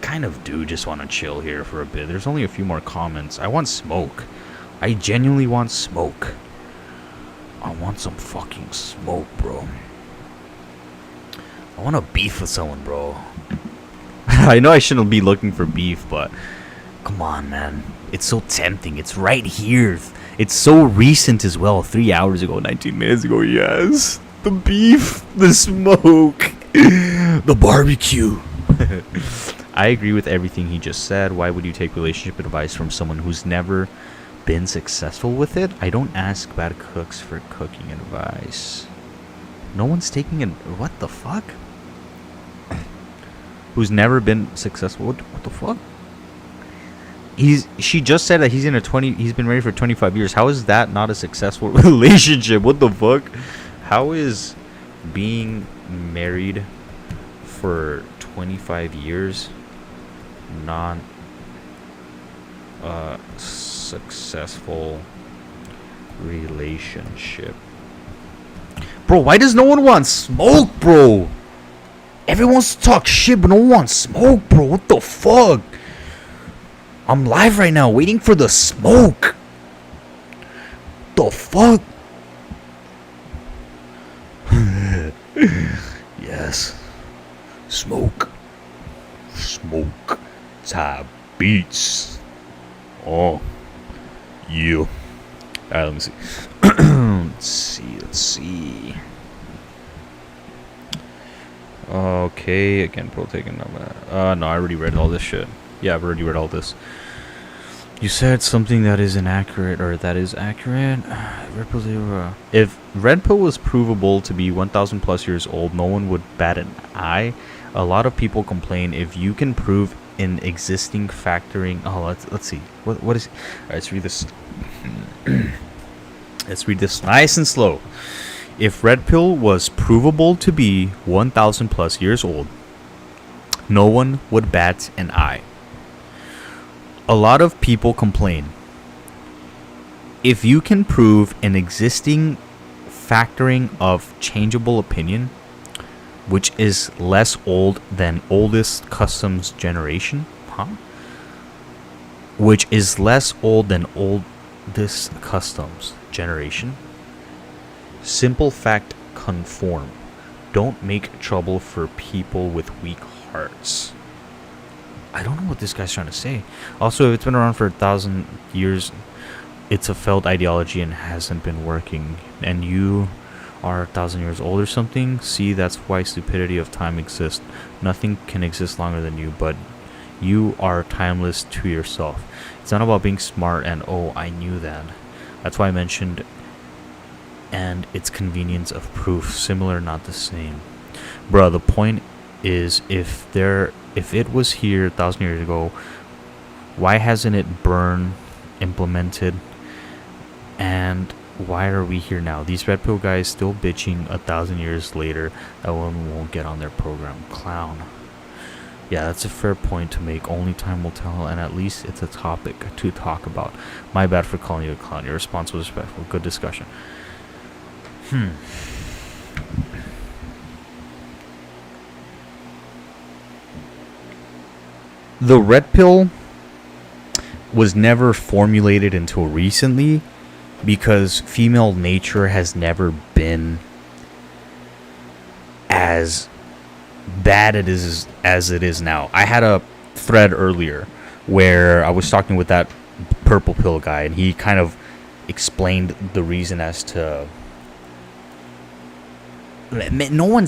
kind of do just want to chill here for a bit. There's only a few more comments. I want smoke. I genuinely want smoke. I want some fucking smoke, bro. I want to beef with someone, bro. I know I shouldn't be looking for beef, but... Come on, man. It's so tempting. It's right here. It's so recent as well. 3 hours ago, 19 minutes ago. Yes. The beef. The smoke. The barbecue. I agree with everything he just said. Why would you take relationship advice from someone who's never been successful with it? I don't ask bad cooks for cooking advice. No one's taking it. What the fuck? Who's never been successful? What the fuck? She just said that he's been married for 25 years. How is that not a successful relationship? What the fuck? How is being married for 25 years not a successful relationship? Bro, why does no one want smoke, bro? Everyone wants to talk shit, but no one wants smoke, bro. What the fuck? I'm live right now, waiting for the smoke. The fuck? Yes. Smoke. Smoke. Type beats. Oh. Yeah. Alright, let me see. Let's see. Okay, again, pro taking number. No, I already read all this shit. Yeah, I've already read all this. You said something that is inaccurate, or that is accurate. If Red Pill was provable to be 1,000 plus years old, no one would bat an eye. A lot of people complain if you can prove an existing factoring. Oh, let's see. What is? All right, let's read this. Let's read this nice and slow. If Red Pill was provable to be 1,000 plus years old, no one would bat an eye. A lot of people complain. If you can prove an existing factoring of changeable opinion, which is less old than oldest customs generation, which is less old than oldest customs generation, simple fact conform. don't make trouble for people with weak hearts. I don't know what this guy's trying to say. Also, if it's been around for 1,000 years, it's a failed ideology and hasn't been working. And you are 1,000 years old or something. See, that's why stupidity of time exists. Nothing can exist longer than you, but you are timeless to yourself. It's not about being smart and, oh, I knew that. That's why I mentioned, and its convenience of proof. Similar, not the same. Bruh, the point is, if it was here 1,000 years ago, why hasn't it been implemented? And why are we here now? These red pill guys still bitching 1,000 years later that one won't get on their program. Clown. Yeah, that's a fair point to make. Only time will tell, and at least it's a topic to talk about. My bad for calling you a clown. Your response was respectful. Good discussion. The red pill was never formulated until recently because female nature has never been as bad as it is now. I had a thread earlier where I was talking with that purple pill guy, and he kind of explained the reason as to no one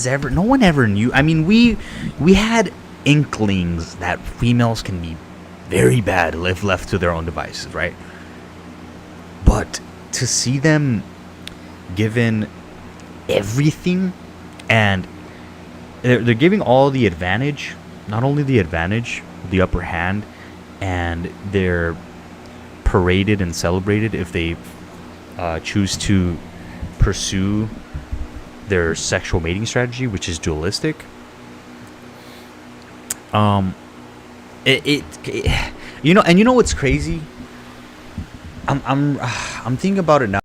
ever knew. I mean, we had inklings that females can be very bad if left to their own devices, right? But to see them given everything, and they're giving all the advantage, not only the advantage, the upper hand, and they're paraded and celebrated if they choose to pursue their sexual mating strategy, which is dualistic. You know what's crazy? I'm thinking about it now.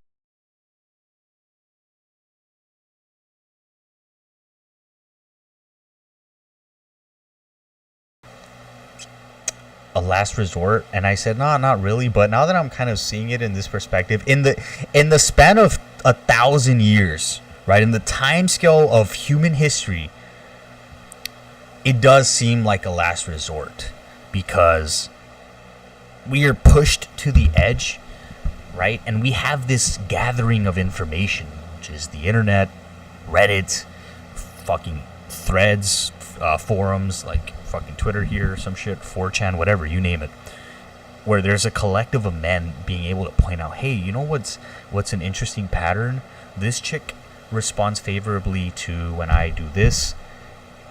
A last resort, and I said, no, not really. But now that I'm kind of seeing it in this perspective, in the span of 1,000 years, right, in the time scale of human history, it does seem like a last resort because we are pushed to the edge, right? And we have this gathering of information, which is the internet, Reddit, fucking threads, forums like fucking Twitter here, some shit, 4chan, whatever, you name it, where there's a collective of men being able to point out, hey, you know what's an interesting pattern? This chick responds favorably to when I do this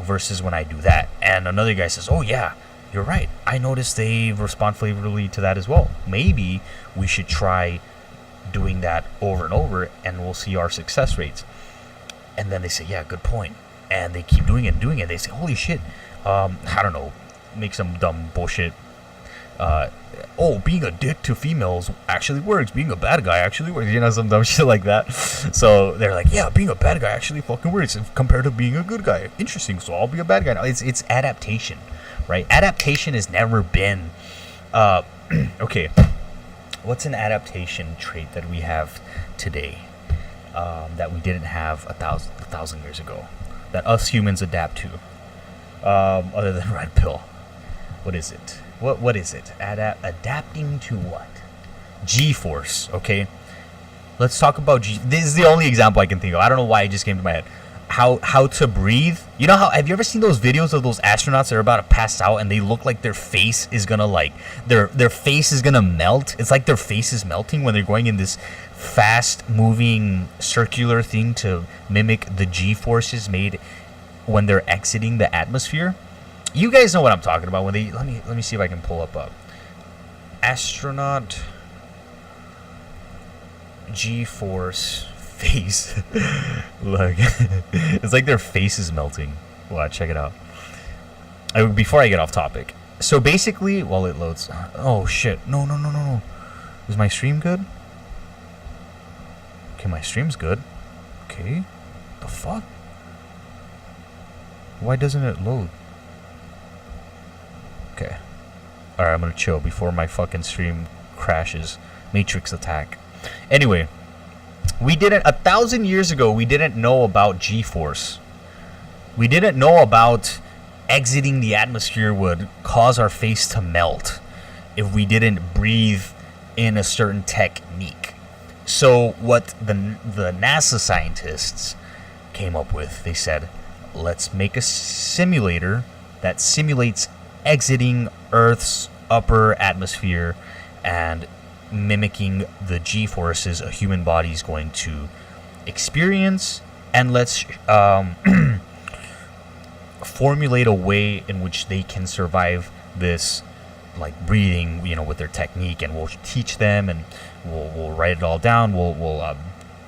versus when I do that. And another guy says, oh yeah, you're right, I noticed they respond favorably to that as well. Maybe we should try doing that over and over and we'll see our success rates. And then they say, yeah, good point. And they keep doing it and doing it. They say, holy shit, I don't know, make some dumb bullshit. Being a dick to females actually works. Being a bad guy actually works. You know, some dumb shit like that. So they're like, yeah, being a bad guy actually fucking works compared to being a good guy. Interesting. So I'll be a bad guy now. It's adaptation, right? Adaptation has never been. Okay, what's an adaptation trait that we have today that we didn't have a thousand years ago, that us humans adapt to, other than red pill? What is it? What is it? Adapting to what? G-force, okay? Let's talk about this is the only example I can think of. I don't know why it just came to my head. How to breathe. You know how, have you ever seen those videos of those astronauts that are about to pass out and they look like their face is gonna their face is gonna melt? It's like their face is melting when they're going in this fast moving circular thing to mimic the G-forces made when they're exiting the atmosphere. You guys know what I'm talking about. When they let me see if I can pull up astronaut G-force face. Look, it's like their face is melting. Watch, check it out. Before I get off topic, so basically, while it loads, oh shit, no. Is my stream good? Okay, my stream's good. Okay, the fuck? Why doesn't it load? Okay. Alright, I'm gonna chill before my fucking stream crashes. Matrix attack. Anyway, 1,000 years ago, we didn't know about G-force, We didn't know about exiting the atmosphere would cause our face to melt if we didn't breathe in a certain technique. So what the NASA scientists came up with, they said, let's make a simulator that simulates exiting Earth's upper atmosphere and mimicking the G-forces a human body is going to experience, and let's formulate a way in which they can survive this, like, breathing, you know, with their technique, and we'll teach them, and we'll write it all down. We'll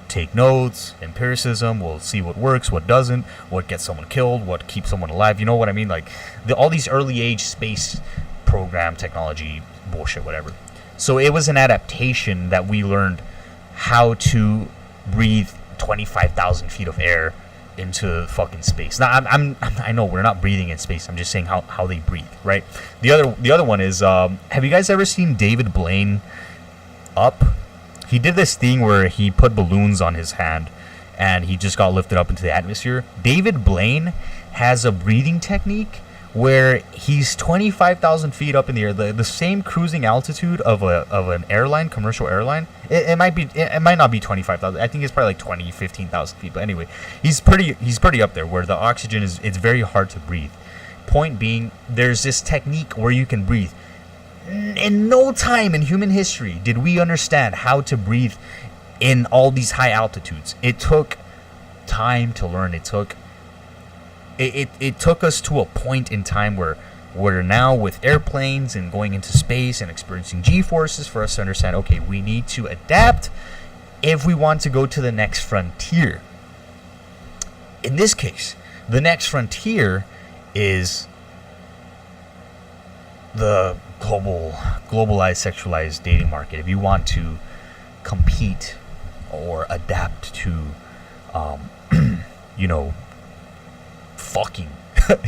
take notes, empiricism. We'll see what works, what doesn't, what gets someone killed, what keeps someone alive. You know what I mean? Like all these early age space program technology bullshit, whatever. So it was an adaptation that we learned how to breathe 25,000 feet of air into fucking space. Now I know we're not breathing in space. I'm just saying how they breathe, right? The other one is, have you guys ever seen David Blaine Up? He did this thing where he put balloons on his hand and he just got lifted up into the atmosphere. David Blaine has a breathing technique where he's 25,000 feet up in the air, the same cruising altitude of an airline, commercial airline. It might not be 25,000. I think it's probably like 15,000 feet. But anyway, he's pretty up there where the oxygen it's very hard to breathe. Point being, there's this technique where you can breathe. In no time in human history did we understand how to breathe in all these high altitudes. It took time to learn. It took us to a point in time where we're now with airplanes and going into space and experiencing G-forces for us to understand, okay, we need to adapt if we want to go to the next frontier. In this case, the next frontier is the globalized, sexualized dating market. If you want to compete or adapt to, fucking,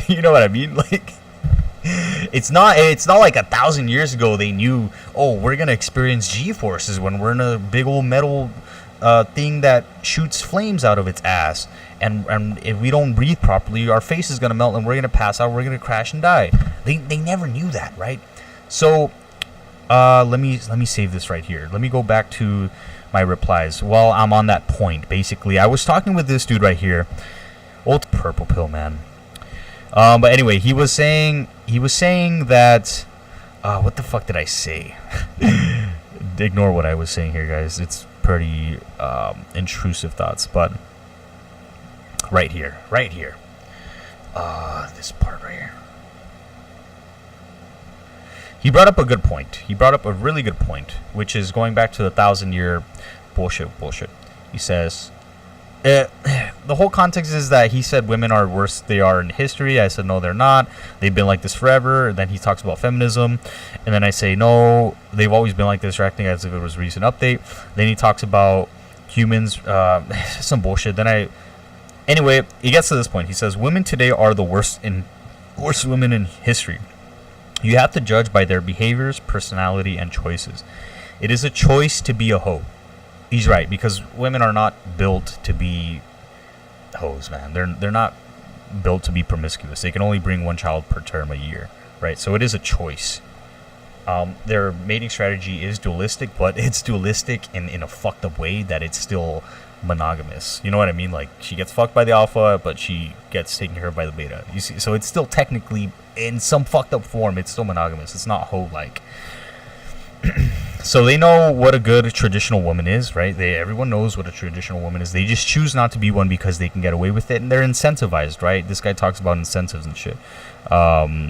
you know what I mean? Like, it's not like 1,000 years ago they knew, oh, we're gonna experience G-forces when we're in a big old metal thing that shoots flames out of its ass, and if we don't breathe properly, our face is gonna melt and we're gonna pass out, we're gonna crash and die. They never knew that, right? So let me save this right here. Let me go back to my replies while I'm on that point. Basically, I was talking with this dude right here, old purple pill man. But anyway, he was saying that what the fuck did I say? Ignore what I was saying here, guys. It's pretty intrusive thoughts, but right here, this part right here. He brought up a good point. He brought up a really good point, which is going back to the 1,000-year bullshit. He says, the whole context is that he said women are worse they are in history. I said, no, they're not. They've been like this forever. And then he talks about feminism. And then I say, no, they've always been like this, or acting as if it was a recent update. Then he talks about humans, some bullshit. Anyway, he gets to this point. He says, women today are the worst women in history. You have to judge by their behaviors, personality, and choices. It is a choice to be a hoe. He's right, because women are not built to be hoes, man. They're not built to be promiscuous. They can only bring one child per term a year, right? So it is a choice. Their mating strategy is dualistic, but it's dualistic in a fucked up way that it's still monogamous. You know what I mean? Like, she gets fucked by the alpha, but she gets taken care of by the beta. You see, so it's still technically, in some fucked up form, it's still monogamous. It's not hoe-like. So they know what a good traditional woman is, right? Everyone knows what a traditional woman is. They just choose not to be one because they can get away with it, and they're incentivized, right? This guy talks about incentives and shit.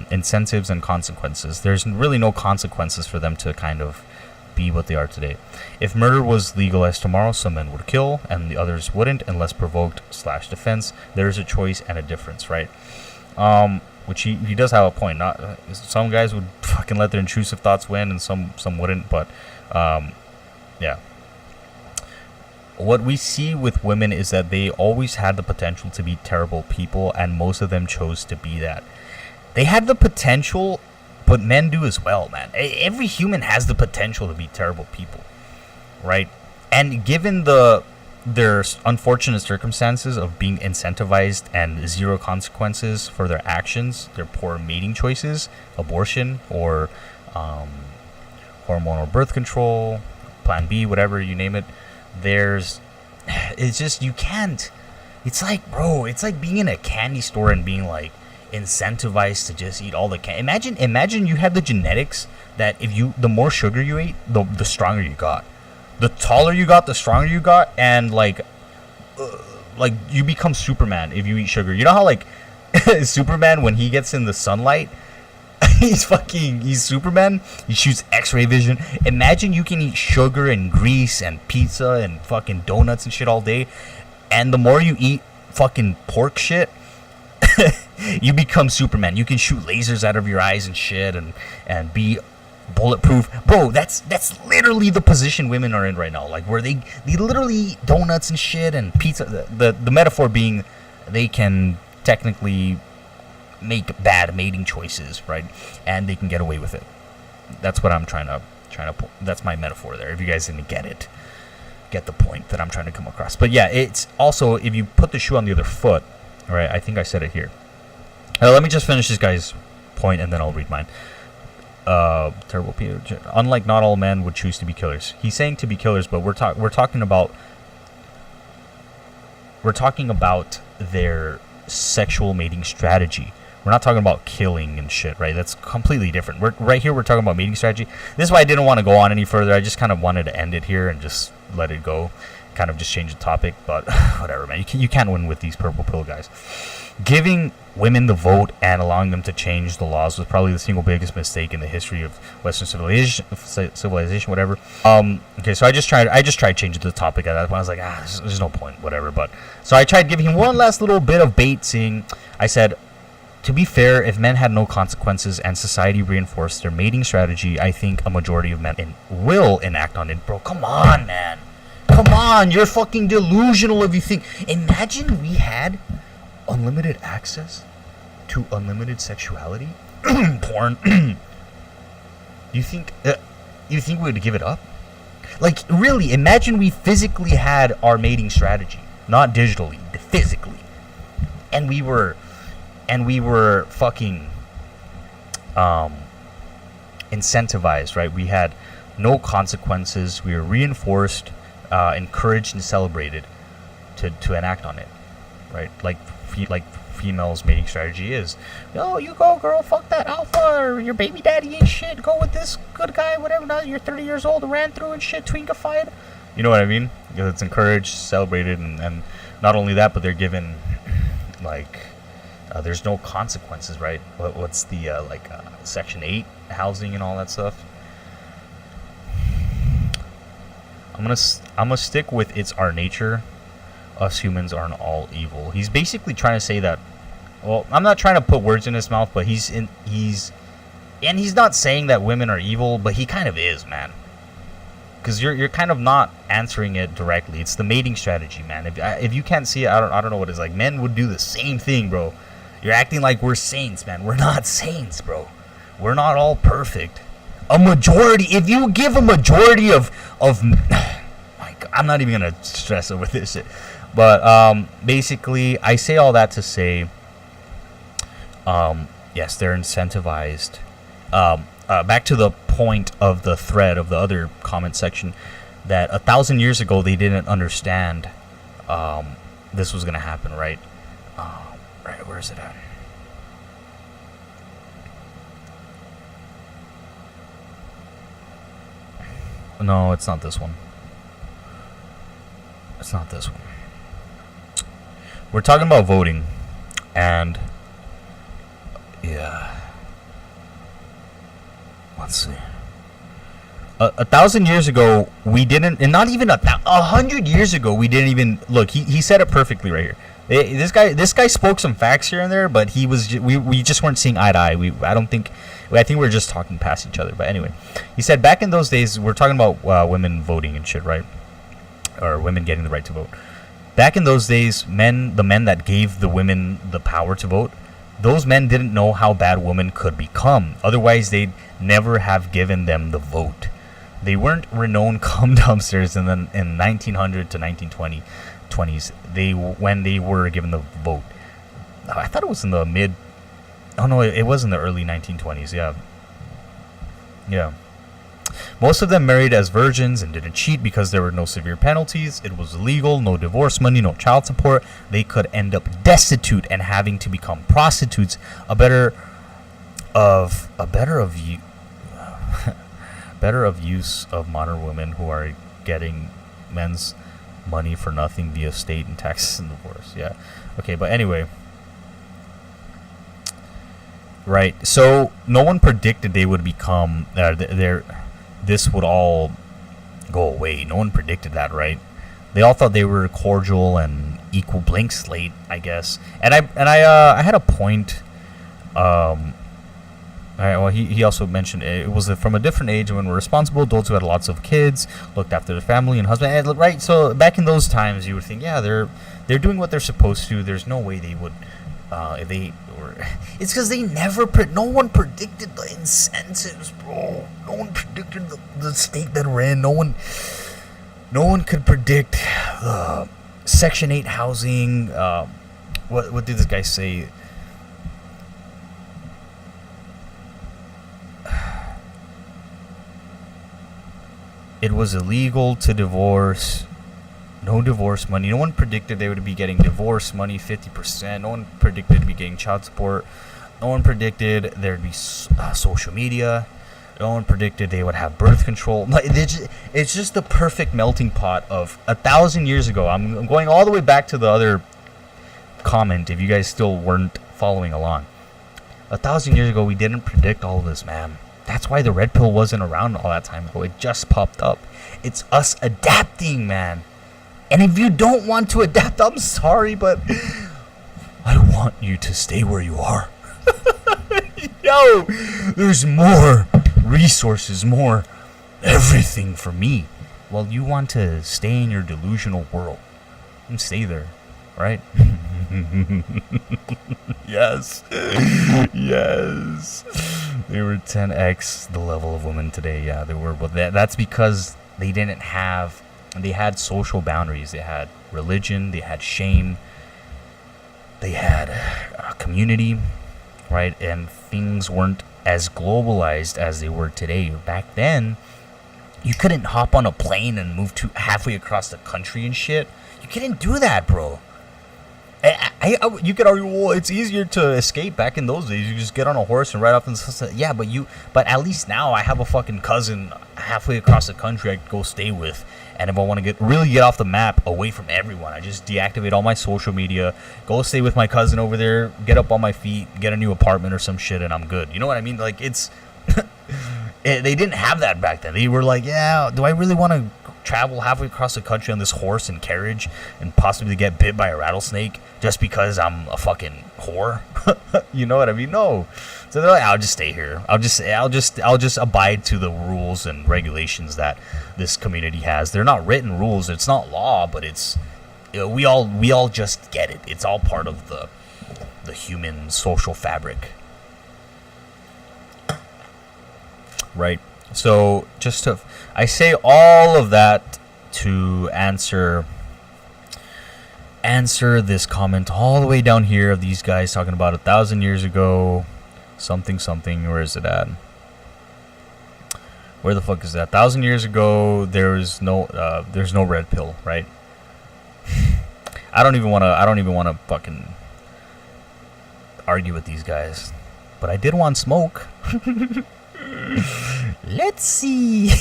Incentives and consequences. There's really no consequences for them to kind of be what they are today. If murder was legalized tomorrow, some men would kill and the others wouldn't, unless provoked / defense. There is a choice and a difference, right? Which he does have a point. Not some guys would fucking let their intrusive thoughts win, and some wouldn't. But yeah, what we see with women is that they always had the potential to be terrible people, and most of them chose to be that. They had the potential, but men do as well, man. Every human has the potential to be terrible people, right? And given the their unfortunate circumstances of being incentivized and zero consequences for their actions, their poor mating choices, abortion, or hormonal birth control, Plan B, whatever you name it. It's just, you can't. It's like, bro, it's like being in a candy store and being like incentivized to just eat all the candy. Imagine you had the genetics that the more sugar you ate, the stronger you got. The taller you got, the stronger you got, and like you become Superman if you eat sugar. You know how like Superman, when he gets in the sunlight, he's Superman. He shoots X-ray vision. Imagine you can eat sugar and grease and pizza and fucking donuts and shit all day, and the more you eat fucking pork shit, you become Superman. You can shoot lasers out of your eyes and shit, and be bulletproof. Bro, that's literally the position women are in right now, like where they literally eat donuts and shit and pizza. The metaphor being they can technically make bad mating choices, right? And they can get away with it. That's what I'm trying to that's my metaphor there. If you guys didn't get the point that I'm trying to come across. But yeah, it's also, if you put the shoe on the other foot, right? I think I said it here. Let me just finish this guy's point and then I'll read mine. Terrible people. Unlike not all men would choose to be killers. He's saying to be killers, but we're talking about their sexual mating strategy. We're not talking about killing and shit, right? That's completely different. We're talking about mating strategy. This is why I didn't want to go on any further. I just kind of wanted to end it here and just let it go, kind of just change the topic. But whatever, man. You can't win with these purple pill guys. Giving women the vote and allowing them to change the laws was probably the single biggest mistake in the history of Western civilization, whatever. Okay, so I just tried changing the topic at that point. I was like, there's no point, whatever. But so I tried giving him one last little bit of bait, saying, I said, to be fair, if men had no consequences and society reinforced their mating strategy, I think a majority of men will enact on it. Bro, come on, man. Come on, you're fucking delusional if you think. Imagine we had unlimited access to unlimited sexuality, porn. You think we would give it up? Like, really, imagine we physically had our mating strategy, not digitally, physically, and we were fucking incentivized, right? We had no consequences. We were reinforced, encouraged, and celebrated to enact on it, right? Like females' mating strategy is, oh, you go, girl, fuck that alpha, or your baby daddy ain't shit. Go with this good guy, whatever. Now you're 30 years old, ran through and shit, twinkified. You know what I mean? Because it's encouraged, celebrated, and not only that, but they're given like. There's no consequences, right? What's the Section 8 housing and all that stuff? I'm gonna stick with it's our nature. Us humans aren't all evil. He's basically trying to say that. Well, I'm not trying to put words in his mouth, but he's not saying that women are evil, but he kind of is, man. Because you're kind of not answering it directly. It's the mating strategy, man. If you can't see it, I don't know what it's like. Men would do the same thing, bro. You're acting like we're saints, man. We're not saints, bro. We're not all perfect. A majority, if you give a majority of my God, I'm not even gonna stress over this shit. But basically, I say all that to say, yes, they're incentivized. Back to the point of the thread of the other comment section, that 1,000 years ago they didn't understand this was gonna happen, right? Right, where is it at? No, it's not this one. It's not this one. We're talking about voting, and yeah. Let's see. 1,000 years ago, we didn't, and not even 100 years ago, we didn't even look. He said it perfectly right here. This guy spoke some facts here and there, but we just weren't seeing eye to eye. I think we were just talking past each other. But anyway, he said back in those days, we're talking about women voting and shit, right? Or women getting the right to vote. Back in those days, the men that gave the women the power to vote, those men didn't know how bad women could become. Otherwise, they'd never have given them the vote. They weren't renowned cum dumpsters in 1900 to 1920s. When they were given the vote. I thought it was in the mid. Oh no, it was in the early 1920s. Yeah. Most of them married as virgins and didn't cheat because there were no severe penalties. It was illegal, no divorce money, no child support. They could end up destitute and having to become prostitutes. Better of use of modern women who are getting men's money for nothing via state and taxes and divorce. Yeah. Okay, but anyway. Right. So no one predicted they would become this would all go away. No one predicted that, right? They all thought they were cordial and equal, blank slate, I guess. And I had a point. He also mentioned it was from a different age when we're responsible adults who had lots of kids, looked after their family and husband. And, right. So back in those times, you would think, yeah, they're doing what they're supposed to. There's no way they would, if they were. It's because they never. No one predicted the incentives, bro. No one predicted the state that we're in. No one could predict Section 8 housing. What did this guy say? It was illegal to divorce. No divorce money. No one predicted they would be getting divorce money 50%. No one predicted to be getting child support. No one predicted there'd be social media. No one predicted they would have birth control. It's just the perfect melting pot of 1,000 years ago. I'm going all the way back to the other comment if you guys still weren't following along. 1,000 years ago, we didn't predict all of this, man. That's why the red pill wasn't around all that time ago. It just popped up. It's us adapting, man. And if you don't want to adapt, I'm sorry, but I want you to stay where you are. Yo, there's more resources, more everything for me. Well, you want to stay in your delusional world and stay there, right? Yes. Yes. They were 10x the level of women today. Yeah, they were. But that's because they didn't have. They had social boundaries. They had religion. They had shame. They had a community, right? And things weren't as globalized as they were today. Back then, you couldn't hop on a plane and move to halfway across the country and shit. You couldn't do that, bro. You could argue, well, it's easier to escape back in those days. You just get on a horse and ride off in the sunset. Yeah, but at least now I have a fucking cousin halfway across the country I could go stay with. And if I want to really get off the map, away from everyone, I just deactivate all my social media, go stay with my cousin over there, get up on my feet, get a new apartment or some shit, and I'm good. You know what I mean? Like, it's... they didn't have that back then. They were like, yeah, do I really want to travel halfway across the country on this horse and carriage and possibly get bit by a rattlesnake just because I'm a fucking whore? You know what I mean? No. So they're like, I'll just stay here. I'll just abide to the rules and regulations that this community has. They're not written rules. It's not law, but it's we all just get it. It's all part of the human social fabric. Right. So I say all of that to answer this comment all the way down here of these guys talking about 1,000 years ago, something. Where is it at? Where the fuck is that? 1,000 years ago, there's no red pill, right? I don't even want to fucking argue with these guys, but I did want smoke. Let's see.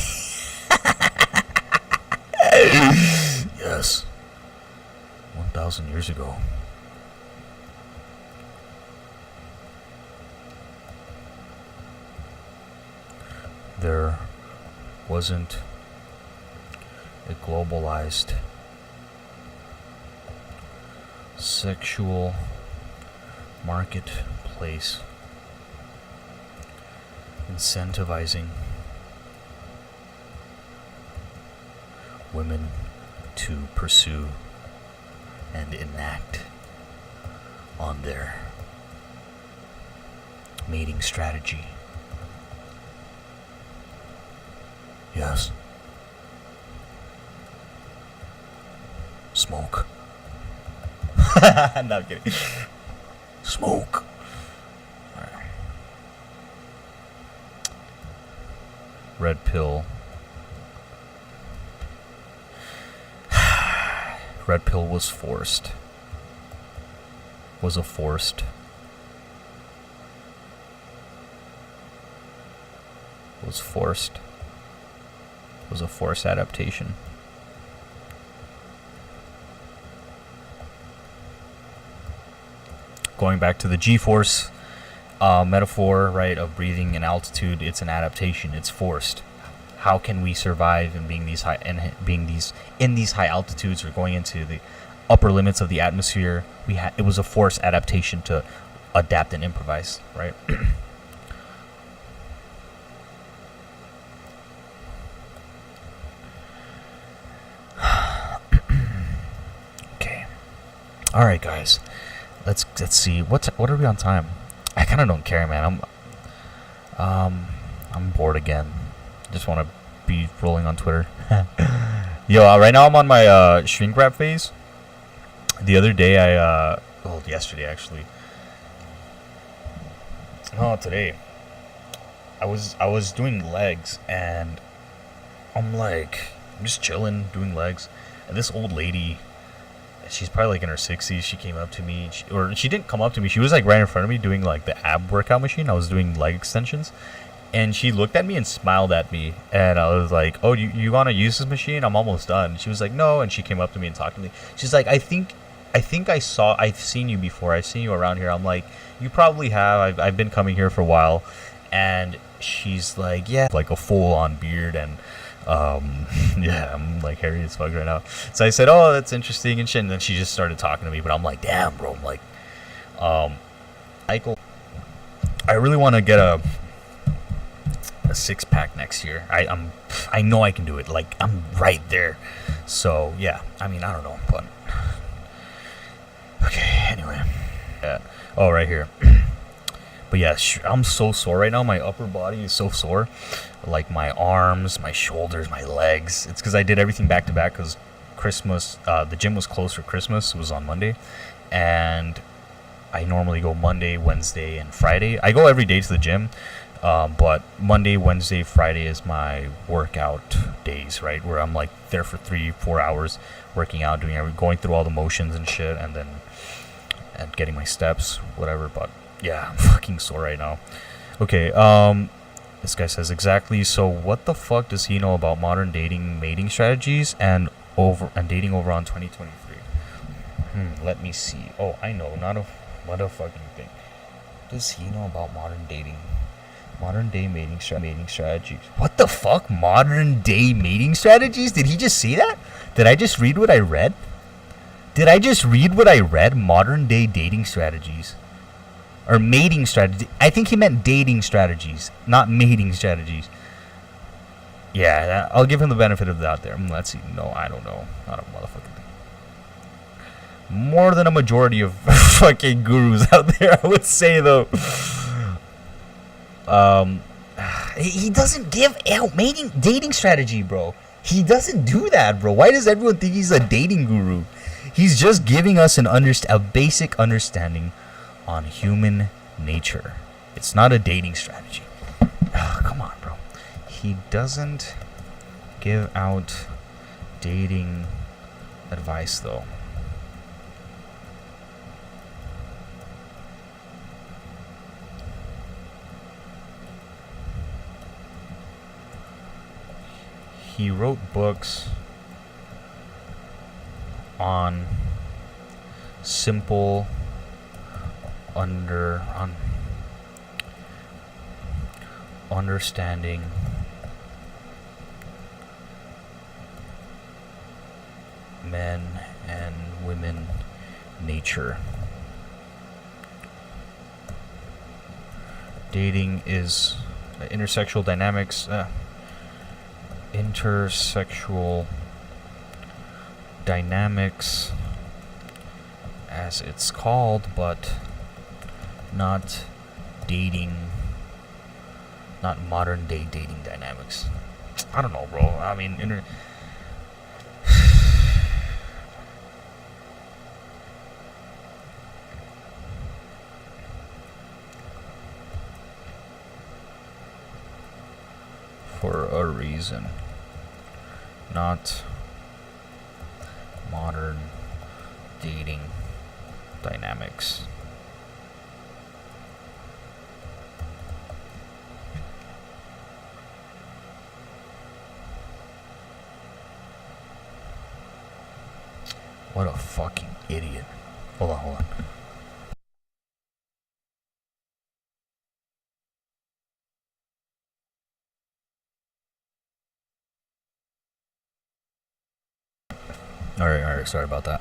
Yes. 1,000 years ago. There wasn't a globalized sexual marketplace incentivizing women to pursue and enact on their mating strategy Yes. Smoke. No, I'm kidding. Smoke. Alright. Red pill. Red pill was forced. Was a forced. Was forced. Was a forced adaptation. Going back to the G-force metaphor, right, of breathing in altitude, it's an adaptation. It's forced. How can we survive in being these high in these high altitudes or going into the upper limits of the atmosphere? It was a forced adaptation to adapt and improvise, right? Okay. All right, guys. Let's see. What are we on time? I kind of don't care, man. I'm bored again. Just want to be rolling on Twitter. Yo, right now I'm on my shrink wrap phase. The other day yesterday actually. No, today. I was doing legs and I'm just chilling doing legs, and this old lady, she's probably like in her 60s, she came up to me, she didn't come up to me, she was like right in front of me doing like the ab workout machine. I was doing leg extensions, and she looked at me and smiled at me, and I was like, oh, you want to use this machine? I'm almost done. She was like, no, and she came up to me and talked to me. She's like, I've seen you before. I've seen you around here. I'm like, you probably have. I've been coming here for a while. And she's like, yeah, like a full-on beard, and yeah, I'm like hairy as fuck right now. So I said, oh, that's interesting and shit, and then she just started talking to me. But I'm like, damn, bro. I'm like, I really want to get a six-pack next year. I know I can do it. Like, I'm right there. So yeah, I mean, I don't know, but okay. Anyway, yeah. Oh, right here. But yeah, I'm so sore right now. My upper body is so sore. Like my arms, my shoulders, my legs. It's because I did everything back to back because Christmas, the gym was closed for Christmas. It was on Monday. And I normally go Monday, Wednesday, and Friday. I go every day to the gym. But Monday, Wednesday, Friday is my workout days, right? Where I'm like there for 3-4 hours working out, going through all the motions and shit, and getting my steps, whatever. But yeah, I'm fucking sore right now. Okay, this guy says exactly. So what the fuck does he know about modern mating strategies and dating over on 2023? Let me see. Oh, I know. Not a motherfucking thing. Does he know about modern day mating strategies? What the fuck? Modern day mating strategies? Did he just say that? Did I just read what I read? Modern day dating strategies. Or mating strategy. I think he meant dating strategies, not mating strategies. Yeah, I'll give him the benefit of the doubt there. Let's see. No, I don't know. Not a motherfucking thing. More than a majority of fucking gurus out there, I would say, though. He doesn't give out dating strategy, bro. He doesn't do that, bro. Why does everyone think he's a dating guru? He's just giving us a basic understanding on human nature. It's not a dating strategy. Come on, bro. He doesn't give out dating advice, though. He wrote books on simple understanding men and women nature. Dating is intersexual dynamics. Intersexual dynamics, as it's called, but not modern day dating dynamics. I don't know, bro. I mean, for a reason, not modern dating dynamics. What a fucking idiot. Hold on. Alright, sorry about that.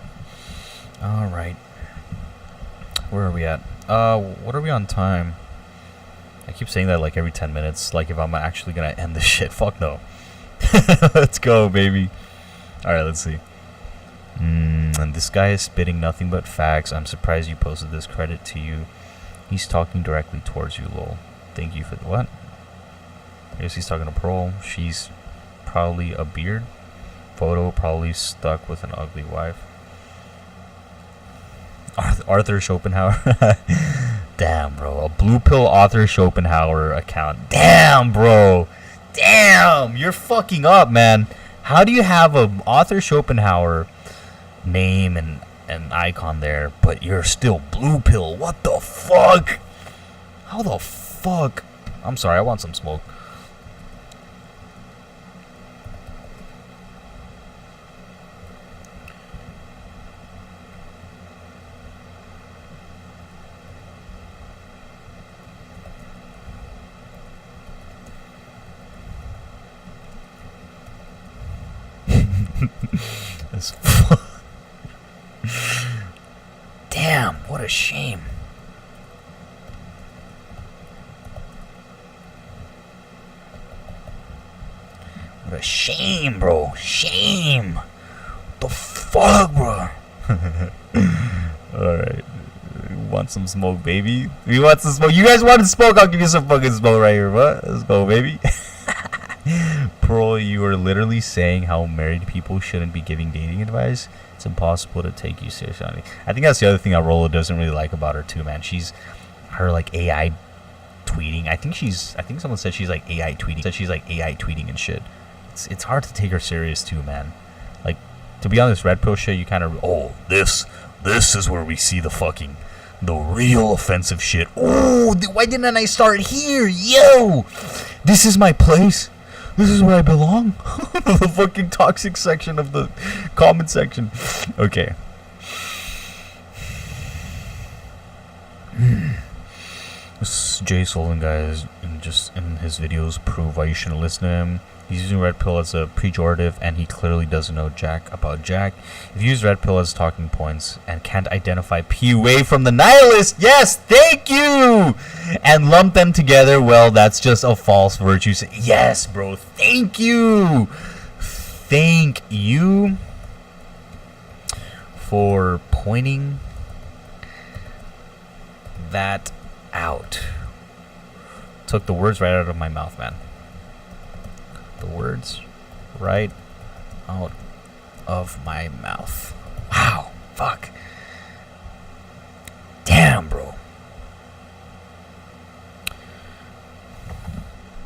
Alright. Where are we at? What are we on time? I keep saying that like every 10 minutes, like if I'm actually gonna end this shit. Fuck no. Let's go, baby. Alright, let's see. And this guy is spitting nothing but facts. I'm surprised you posted this. Credit to you. He's talking directly towards you, lol. Thank you for the what? I guess he's talking to Pearl. She's probably a beard. Photo probably stuck with an ugly wife. Arthur Schopenhauer. Damn, bro. A blue pill Arthur Schopenhauer account. Damn, bro. Damn. You're fucking up, man. How do you have a Arthur Schopenhauer name and an icon there, but you're still blue pill? What the fuck? How the fuck? I'm sorry, I want some smoke. Damn, what a shame. What a shame, bro. Shame. What the fuck, bro? Alright. Want some smoke, baby? We want some smoke. You guys want smoke? I'll give you some fucking smoke right here, bro. Let's go, baby. Bro, you are literally saying how married people shouldn't be giving dating advice. It's impossible to take you seriously. I think that's the other thing that Rollo doesn't really like about her too, man. Her like AI tweeting. I think someone said she's like AI tweeting and shit. It's hard to take her serious too, man. Like, to be honest, red pill shit, you kind of, this is where we see the real offensive shit. Oh, why didn't I start here? Yo, this is my place. This is where I belong. The fucking toxic section of the comment section. Okay. This Jay Solon guy is in his videos prove why you shouldn't listen to him. He's using red pill as a pejorative, and he clearly doesn't know jack about jack. If you use red pill as talking points and can't identify PUA from the nihilist, yes, thank you, and lump them together, well, that's just a false virtue. Yes, bro, thank you for pointing that out. Took the words right out of my mouth, man. The words right out of my mouth. Wow, fuck. Damn, bro.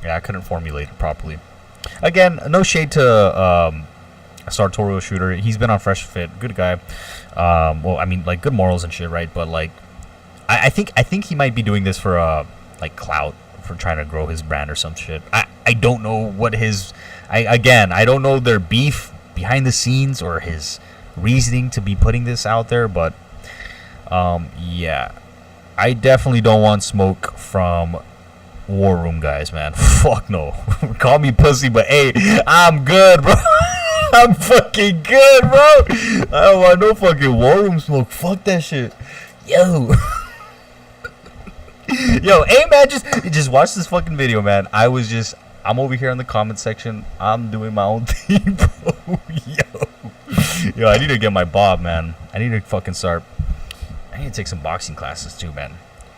Yeah, I couldn't formulate it properly. Again, no shade to a sartorial shooter. He's been on Fresh Fit, good guy. Well, I mean, like, good morals and shit, right? But like, I think he might be doing this for like clout, for trying to grow his brand or some shit. I don't know what I don't know their beef behind the scenes or his reasoning to be putting this out there, but yeah, I definitely don't want smoke from War Room guys, man. Fuck no. Call me pussy, but hey, I'm good, bro. I'm fucking good, bro. I don't want no fucking War Room smoke. Fuck that shit. Yo. Yo, hey man, just watch this fucking video, man. I'm over here in the comment section. I'm doing my own thing, bro. Yo, I need to get my bob, man. I need to fucking start. I need to take some boxing classes too, man.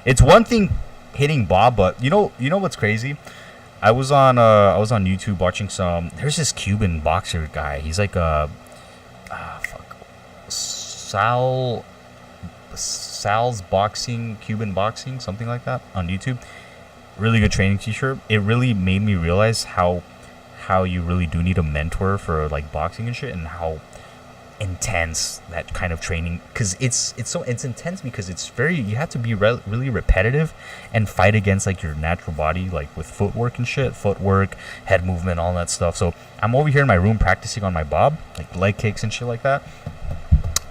It's one thing hitting bob, but you know what's crazy? I was on YouTube watching some. There's this Cuban boxer guy. He's like a Sal's boxing, Cuban boxing, something like that on YouTube. Really good training teacher. It really made me realize how you really do need a mentor for like boxing and shit, and how intense that kind of training, because it's intense because it's very, you have to be really repetitive and fight against like your natural body, like with footwork and shit, head movement, all that stuff. So I'm over here in my room practicing on my bob, like leg kicks and shit like that,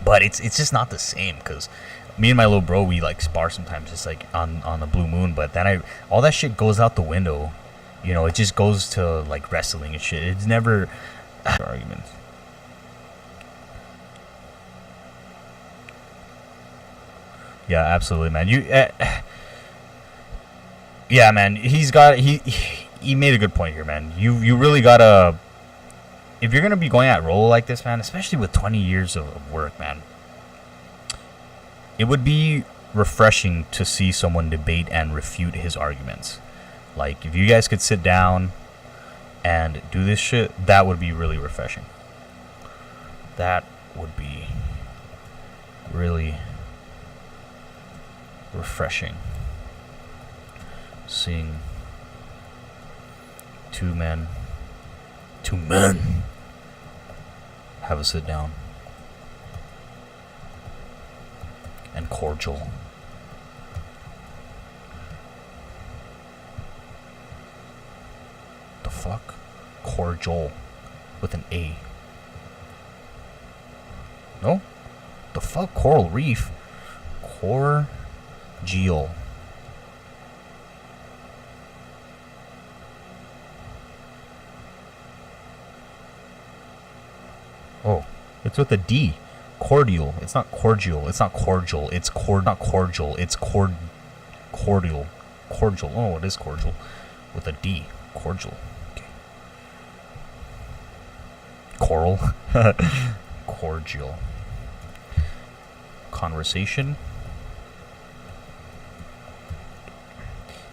but it's just not the same, because me and my little bro, we like spar sometimes just like on the blue moon, but then all that shit goes out the window, you know. It just goes to like wrestling and shit. It's never arguments. Yeah, absolutely, man. Yeah, man. He made a good point here, man. You really gotta, if you're gonna be going at rollo like this, man, especially with 20 years of work, man, it would be refreshing to see someone debate and refute his arguments. Like, if you guys could sit down and do this shit, that would be really refreshing. That would be really refreshing, seeing two men have a sit down and cordial. The fuck? Cordial with an A. No? The fuck? Coral reef. Cordial. Oh, it's with a D. Cordial. It's not cordial. It's not cordial. It's not cordial. It's cordial. Cordial. Oh, it is cordial. With a D. Cordial. Okay. Coral. Cordial. Conversation.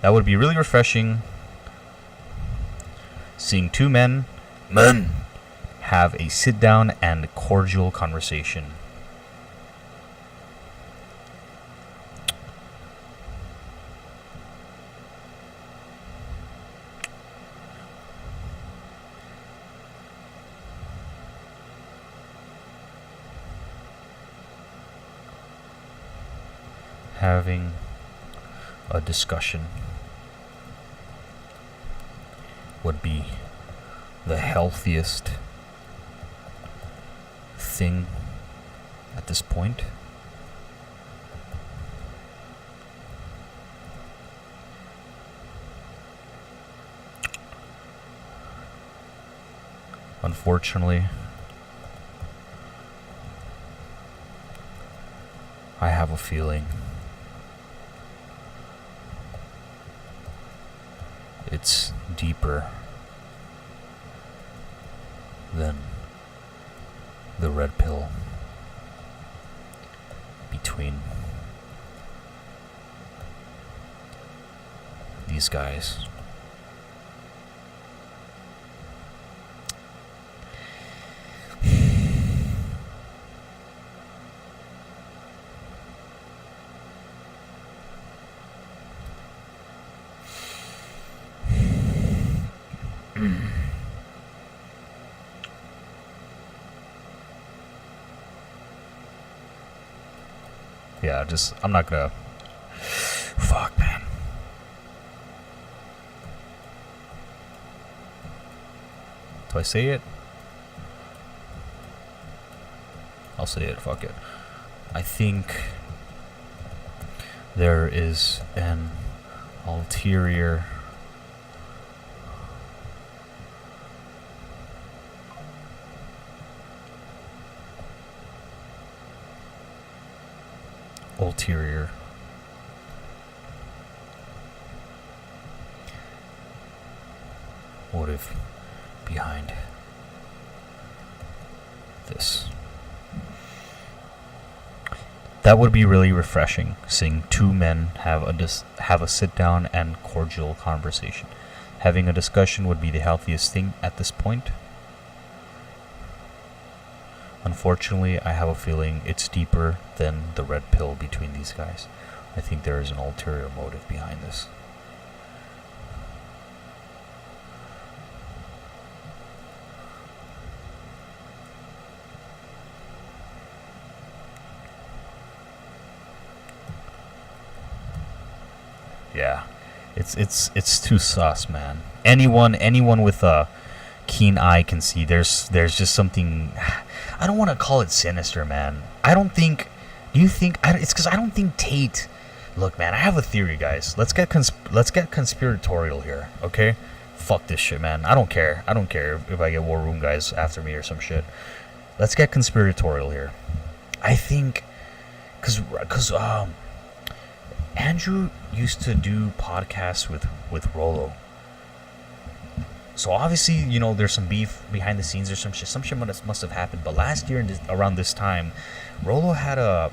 That would be really refreshing, seeing two men have a sit down and cordial conversation. Having a discussion would be the healthiest thing at this point. Unfortunately, I have a feeling it's deeper than the red pill between these guys. Yeah, I'm not gonna. Fuck, man. Do I say it? I'll say it, fuck it. I think there is an ulterior motive behind this. That would be really refreshing, seeing two men have a sit down and cordial conversation. Having a discussion would be the healthiest thing at this point. Unfortunately, I have a feeling it's deeper than the red pill between these guys. I think there is an ulterior motive behind this. Yeah, it's too sus, man. Anyone with a keen eye can see there's just something. I don't want to call it sinister, man. I don't think. Do you think? It's because I don't think Tate. Look, man, I have a theory, guys. Let's get conspiratorial here, okay? Fuck this shit, man. I don't care. I don't care if I get War Room guys after me or some shit. Let's get conspiratorial here. I think, cause Andrew used to do podcasts with Rollo. So obviously, you know, there's some beef behind the scenes or some shit. Some shit must have happened. But last year, around this time, Rollo had a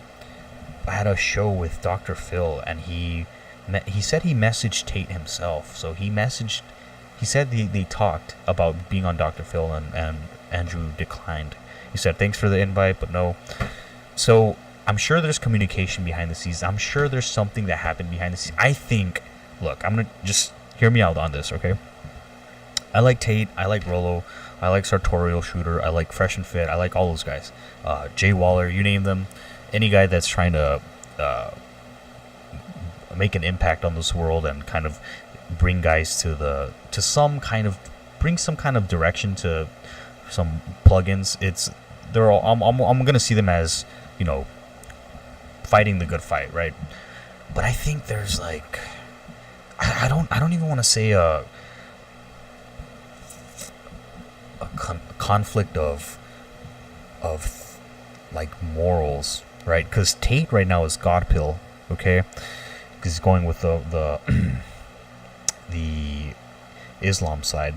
show with Dr. Phil, and he said he messaged Tate himself. So he said they talked about being on Dr. Phil, and Andrew declined. He said, thanks for the invite, but no. So I'm sure there's communication behind the scenes. I'm sure there's something that happened behind the scenes. I think, look, I'm going to just hear me out on this, okay? I like Tate. I like Rollo. I like Sartorial Shooter. I like Fresh and Fit. I like all those guys. Jay Waller, you name them. Any guy that's trying to make an impact on this world and kind of bring guys bring some kind of direction to some plugins. I'm gonna see them as, you know, fighting the good fight, right? But I think there's like, I don't even want to say a conflict of like morals, right? Because Tate right now is God pill, okay? Because he's going with the the Islam side,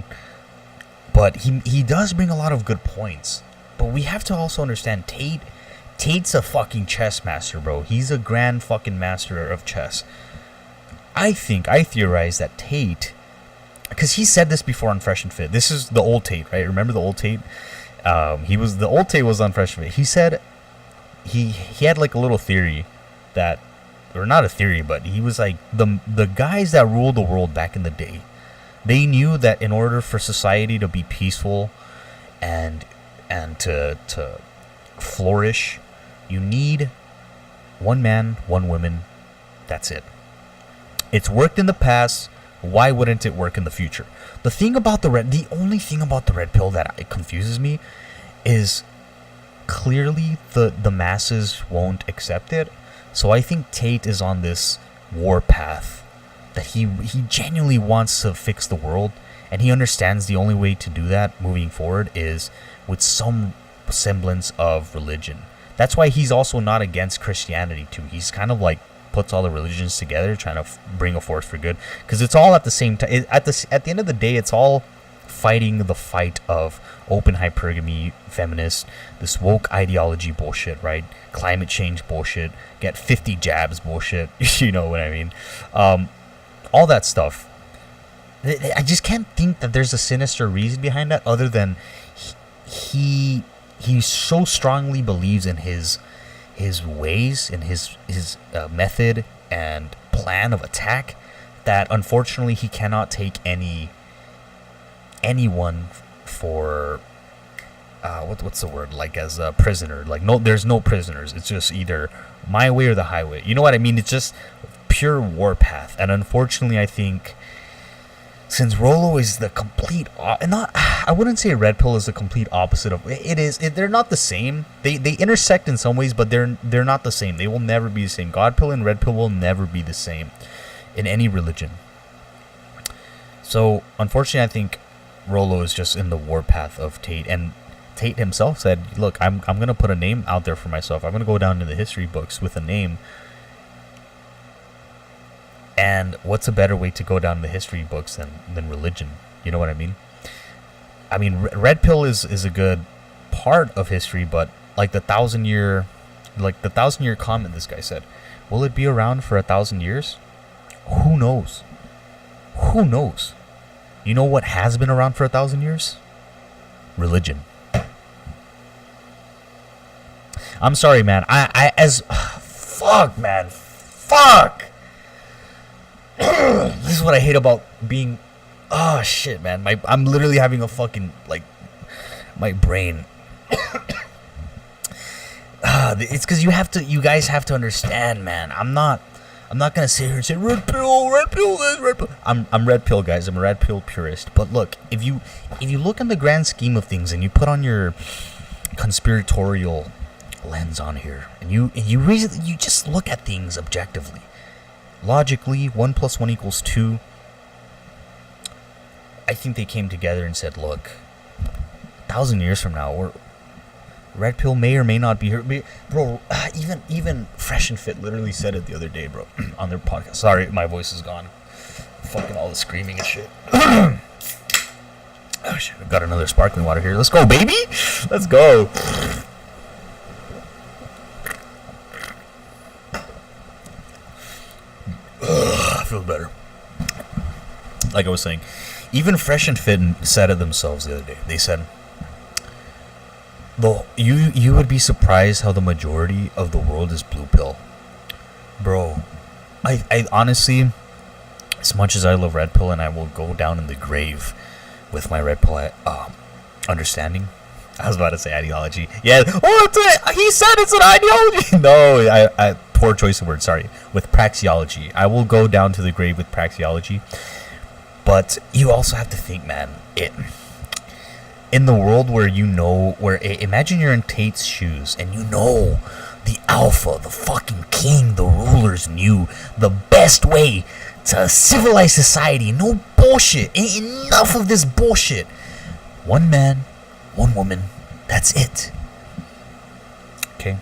but he does bring a lot of good points. But we have to also understand Tate's a fucking chess master, bro. He's a grand fucking master of chess. I theorize that Tate, because he said this before on Fresh and Fit. This is the old Tate, right? Remember the old Tate? The old Tate was on Fresh and Fit. He said he had like a little theory that, or not a theory, but he was like, the guys that ruled the world back in the day, they knew that in order for society to be peaceful and to flourish, you need one man, one woman. That's it. It's worked in the past. Why wouldn't it work in the future? The only thing about the red pill that it confuses me is clearly the masses won't accept it. So I think Tate is on this war path that he genuinely wants to fix the world, and he understands the only way to do that moving forward is with some semblance of religion. That's why he's also not against Christianity too. He's kind of like puts all the religions together, trying to bring a force for good, because it's all at the same time. At the end of the day, it's all fighting the fight of open hypergamy, feminist, this woke ideology bullshit, right? Climate change bullshit, get 50 jabs bullshit. You know what I mean? All that stuff. I just can't think that there's a sinister reason behind that, other than he so strongly believes in his ways and his method and plan of attack that unfortunately he cannot take anyone for what's the word, like as a prisoner. Like, no, there's no prisoners. It's just either my way or the highway. You know what I mean? It's just pure warpath. And unfortunately, I think since Rollo is the complete I wouldn't say red pill is the complete opposite of it. They're not the same. They intersect in some ways, but they're not the same. They will never be the same. God pill and red pill will never be the same in any religion. So unfortunately, I think Rollo is just in the warpath of Tate, and Tate himself said, look, I'm gonna put a name out there for myself. I'm gonna go down in the history books with a name. And what's a better way to go down in the history books than religion? You know what I mean? I mean, red pill is a good part of history, but like the 1,000-year comment this guy said, will it be around for 1,000 years? Who knows? Who knows? You know what has been around for 1,000 years? Religion. I'm sorry, man. Fuck, man. Fuck. This is what I hate about being. Oh shit, man. I'm literally having a fucking like. My brain. It's because you guys have to understand, man. I'm not gonna sit here and say red pill, this, red pill. I'm red pill, guys. I'm a red pill purist. But look, if you look in the grand scheme of things and you put on your conspiratorial lens on here and you just look at things objectively, logically, 1 + 1 = 2. I think they came together and said, look, 1,000 years from now, red pill may or may not be here. Bro, even Fresh and Fit literally said it the other day, bro, on their podcast. Sorry, my voice is gone. Fucking all the screaming and shit. Oh shit, I've got another sparkling water here. Let's go, baby! Let's go! I feel better. Like I was saying, even Fresh and Fit said it themselves the other day. They said, you would be surprised how the majority of the world is blue pill. Bro, I honestly, as much as I love red pill and I will go down in the grave with my red pill understanding. I was about to say ideology. Yeah, he said it's an ideology. No, I poor choice of words, sorry. With praxeology. I will go down to the grave with praxeology. But you also have to think, man, in the world where imagine you're in Tate's shoes and you know the alpha, the fucking king, the rulers knew the best way to civilize society. No bullshit. Enough of this bullshit. One man, one woman, that's it. Okay.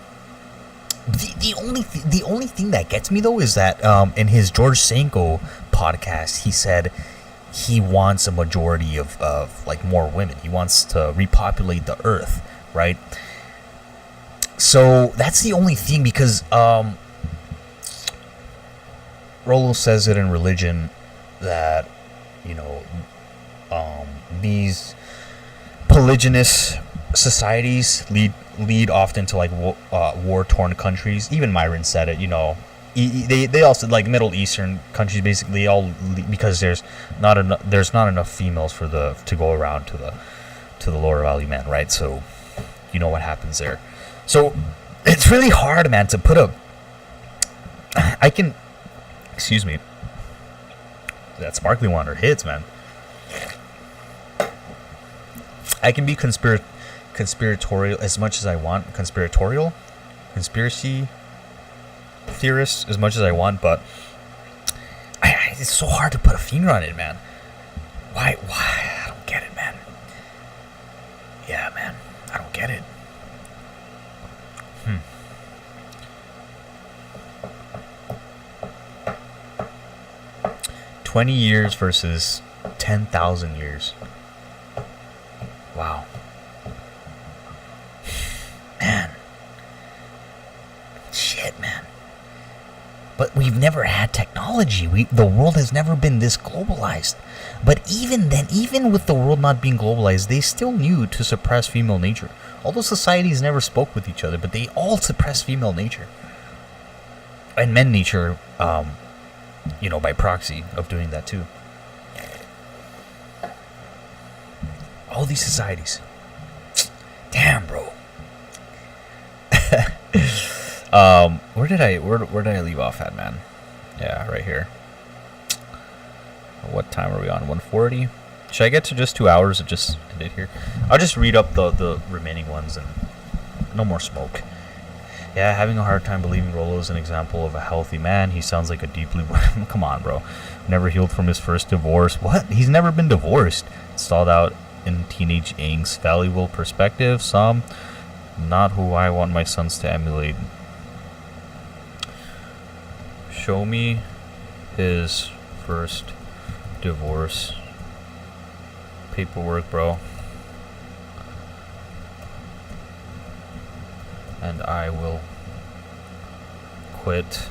The only thing that gets me though is that in his George Sanko podcast, he said he wants a majority of like more women. He wants to repopulate the earth, right? So that's the only thing, because Rollo says it in religion that, you know, these polygynous societies lead often to like war-torn countries. Even Myron said it, you know. They also, like, Middle Eastern countries basically all because there's not enough females to go around to the lower value men, right? So you know what happens there. So it's really hard, man, to put excuse me, that sparkling water hits, man. I can be conspiratorial as much as I want, conspiracy theorist as much as I want, but it's so hard to put a finger on it, man. Why? I don't get it, man. Yeah, man, I don't get it. 20 years versus 10,000 years. Wow. Man. Shit, man. But we've never had technology. The world has never been this globalized. But even then, even with the world not being globalized, they still knew to suppress female nature. Although societies never spoke with each other, but they all suppressed female nature. And men nature, you know, by proxy of doing that too. All these societies. Damn, bro. Where did I leave off at, man? Yeah, right here. What time are we on? 1:40. Should I get to just 2 hours or just end it here? I'll just read up the remaining ones and no more smoke. Yeah, having a hard time believing Rollo is an example of a healthy man. He sounds like a deeply... Come on, bro. Never healed from his first divorce. What? He's never been divorced. Stalled out in teenage angst. Valuable perspective. Some. Not who I want my sons to emulate. Show me his first divorce paperwork, bro. And I will quit.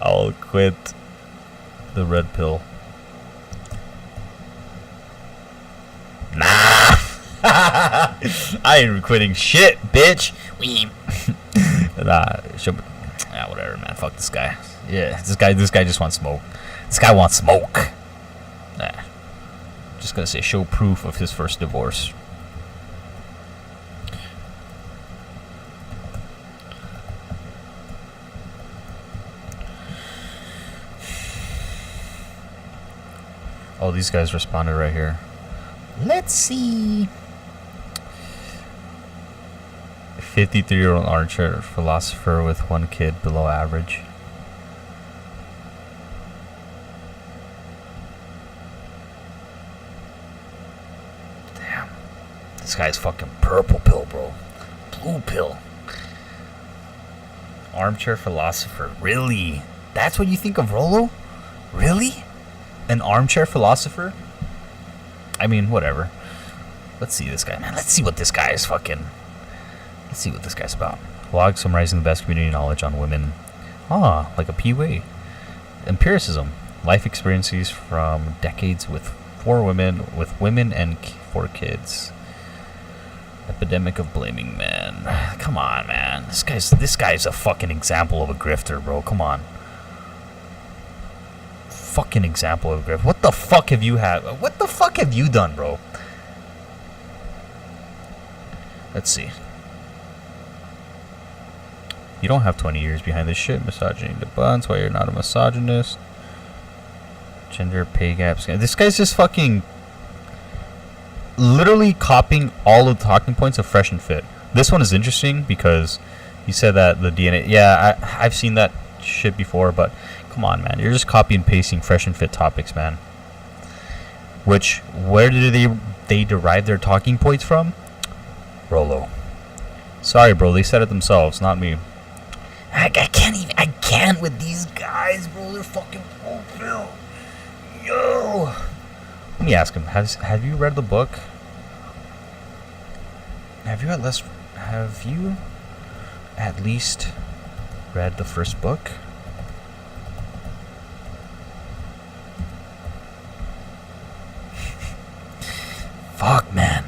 I'll quit the red pill. Nah. I ain't quitting shit, bitch. Whatever, man. Fuck this guy. Yeah, this guy just wants smoke. This guy wants smoke. Nah. Just gonna say show proof of his first divorce. Oh, these guys responded right here. Let's see. 53-year-old archer philosopher with one kid below average. Damn. This guy's fucking purple pill, bro. Blue pill. Armchair philosopher. Really? That's what you think of Rollo? Really? An armchair philosopher? I mean, whatever. Let's see this guy, man. Let's see what this guy is fucking... Let's see what this guy's about. Log summarizing the best community knowledge on women. Ah, like a PUA. Empiricism. Life experiences from decades with women and 4 kids. Epidemic of blaming men. Come on, man. This guy's a fucking example of a grifter, bro. Come on. Fucking example of a grifter. What the fuck have you done, bro? Let's see. You don't have 20 years behind this shit. Misogyny debunks why you're not a misogynist. Gender pay gaps. This guy's just fucking literally copying all of the talking points of Fresh and Fit. This one is interesting because he said that the DNA... Yeah, I've seen that shit before, but come on, man. You're just copy and pasting Fresh and Fit topics, man. Where did they derive their talking points from? Rollo. Sorry, bro. They said it themselves, not me. I can't with these guys, bro. They're fucking bullshit. Yo. Let me ask him. Have you read the book? Have you at least read the first book? Fuck, man.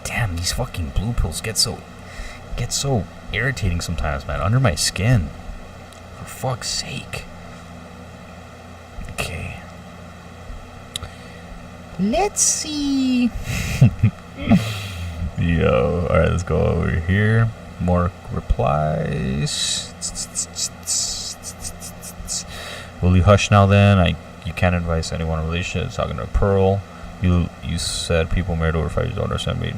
Damn, these fucking blue pills get so irritating sometimes, man. Under my skin. For fuck's sake. Okay. Let's see. Yo, alright, let's go over here. More replies. Will you hush now then? You can't advise anyone in relationships. Talking to Pearl. You said people married over 5 years don't understand me.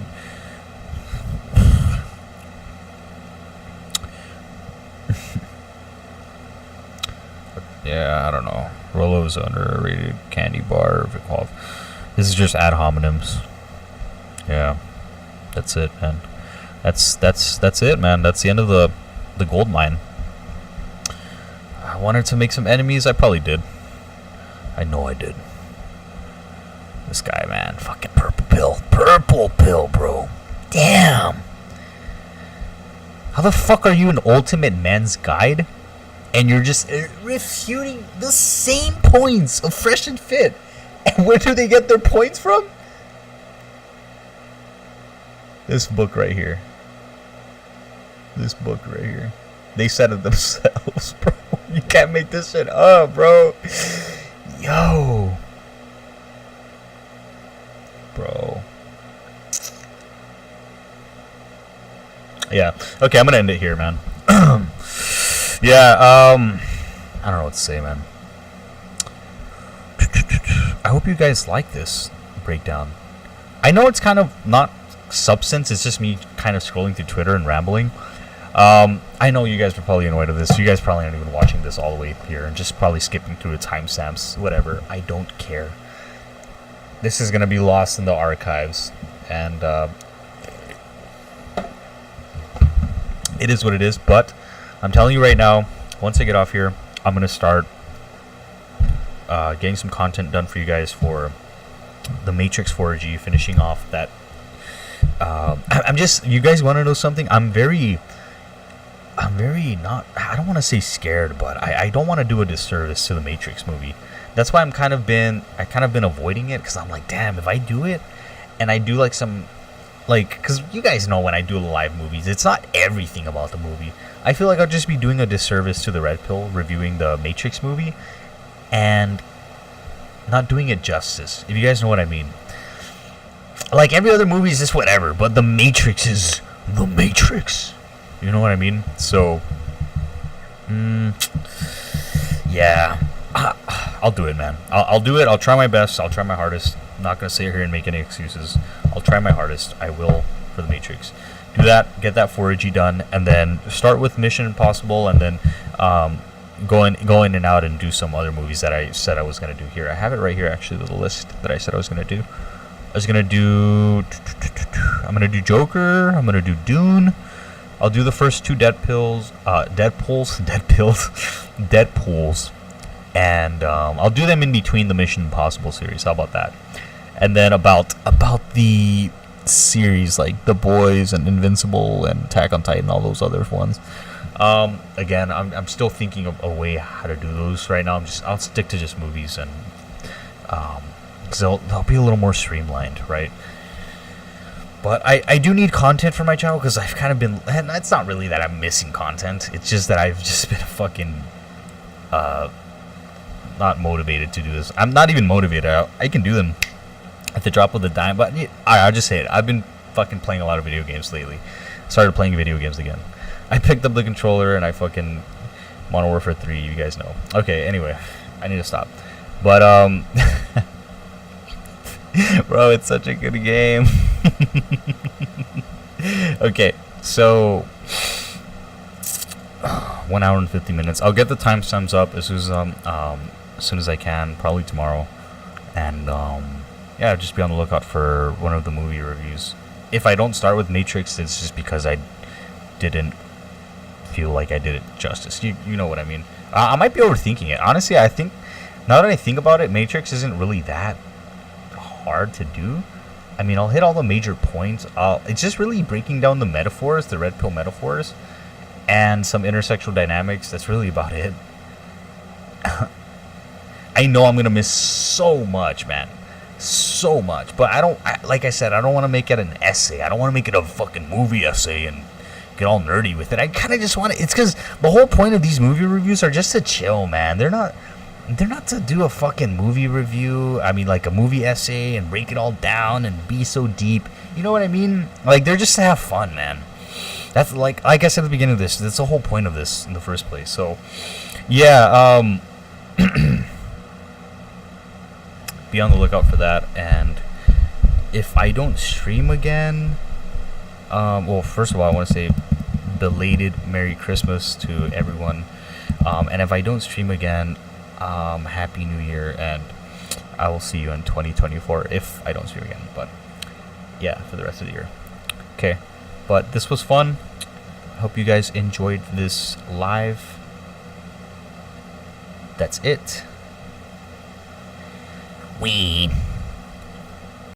Yeah, I don't know. Rollo's underrated candy bar. This is just ad hominems. Yeah, that's it, man. That's it, man. That's the end of the gold mine. I wanted to make some enemies. I probably did. I know I did. This guy, man, fucking purple pill, bro. Damn. How the fuck are you an ultimate man's guide? And you're just refuting the same points of Fresh and Fit. And where do they get their points from? This book right here. They said it themselves, bro. You can't make this shit up, bro. Yo. Bro. Yeah. Okay, I'm gonna end it here, man. Yeah, I don't know what to say, man. I hope you guys like this breakdown. I know it's kind of not substance, it's just me kind of scrolling through Twitter and rambling. I know you guys are probably annoyed with this. You guys probably aren't even watching this all the way here and just probably skipping through the timestamps, whatever. I don't care. This is going to be lost in the archives, and it is what it is, but I'm telling you right now, once I get off here, I'm going to start getting some content done for you guys for the Matrix 4G, finishing off that. I'm just, you guys want to know something? I'm very I'm very not. I don't want to say scared, but I don't want to do a disservice to the Matrix movie. That's why I kind of been avoiding it, because I'm like, damn, if I do it, and I do like some, like, because you guys know when I do live movies, it's not everything about the movie. I feel like I'll just be doing a disservice to the Red Pill reviewing the Matrix movie, and not doing it justice. If you guys know what I mean. Like every other movie is just whatever, but the Matrix is the Matrix. You know what I mean? So, yeah, I'll do it, man. I'll do it. I'll try my best. I'll try my hardest. I'm not going to sit here and make any excuses. I'll try my hardest. I will for the Matrix. Do that. Get that 4AG done. And then start with Mission Impossible. And then go in and out and do some other movies that I said I was going to do here. I have it right here, actually, the list that I said I was going to do. I'm going to do Joker. I'm going to do Dune. I'll do the first two Deadpools, and I'll do them in between the Mission Impossible series. How about that? And then about the series like The Boys and Invincible and Attack on Titan, all those other ones. Again, I'm still thinking of a way how to do those right now. I'll stick to just movies, and because they'll be a little more streamlined, right? But I do need content for my channel, because I've kind of been, and it's not really that I'm missing content, it's just that I've just been fucking not motivated to do this. I'm not even motivated. I can do them at the drop of the dime, but I'll just say it. I've been fucking playing a lot of video games lately. Started playing video games again. I picked up the controller and I fucking Modern Warfare 3, you guys know. Okay, anyway, I need to stop. But bro, it's such a good game. Okay, so 1 hour and 50 minutes. I'll get the timestamps up as soon as I can, probably tomorrow. And yeah, just be on the lookout for one of the movie reviews. If I don't start with Matrix, it's just because I didn't feel like I did it justice. You know what I mean? I might be overthinking it. Honestly, I think, now that I think about it, Matrix isn't really that hard to do. I mean, I'll hit all the major points. It's just really breaking down the metaphors, the Red Pill metaphors, and some intersexual dynamics. That's really about it. I know I'm gonna miss so much, man, so much. But like I said, I don't want to make it an essay. I don't want to make it a fucking movie essay and get all nerdy with it. I kind of just want to. It's because the whole point of these movie reviews are just to chill, man. They're not to do a fucking movie review. I mean, like a movie essay and break it all down and be so deep. You know what I mean? Like, they're just to have fun, man. That's like I said at the beginning of this. That's the whole point of this in the first place. So, yeah. Be on the lookout for that. And if I don't stream again, well, first of all, I want to say belated Merry Christmas to everyone. And if I don't stream again, Happy New Year, and I will see you in 2024 if I don't stream again. But yeah, for the rest of the year. Okay, but this was fun. I hope you guys enjoyed this live. That's it. Wee.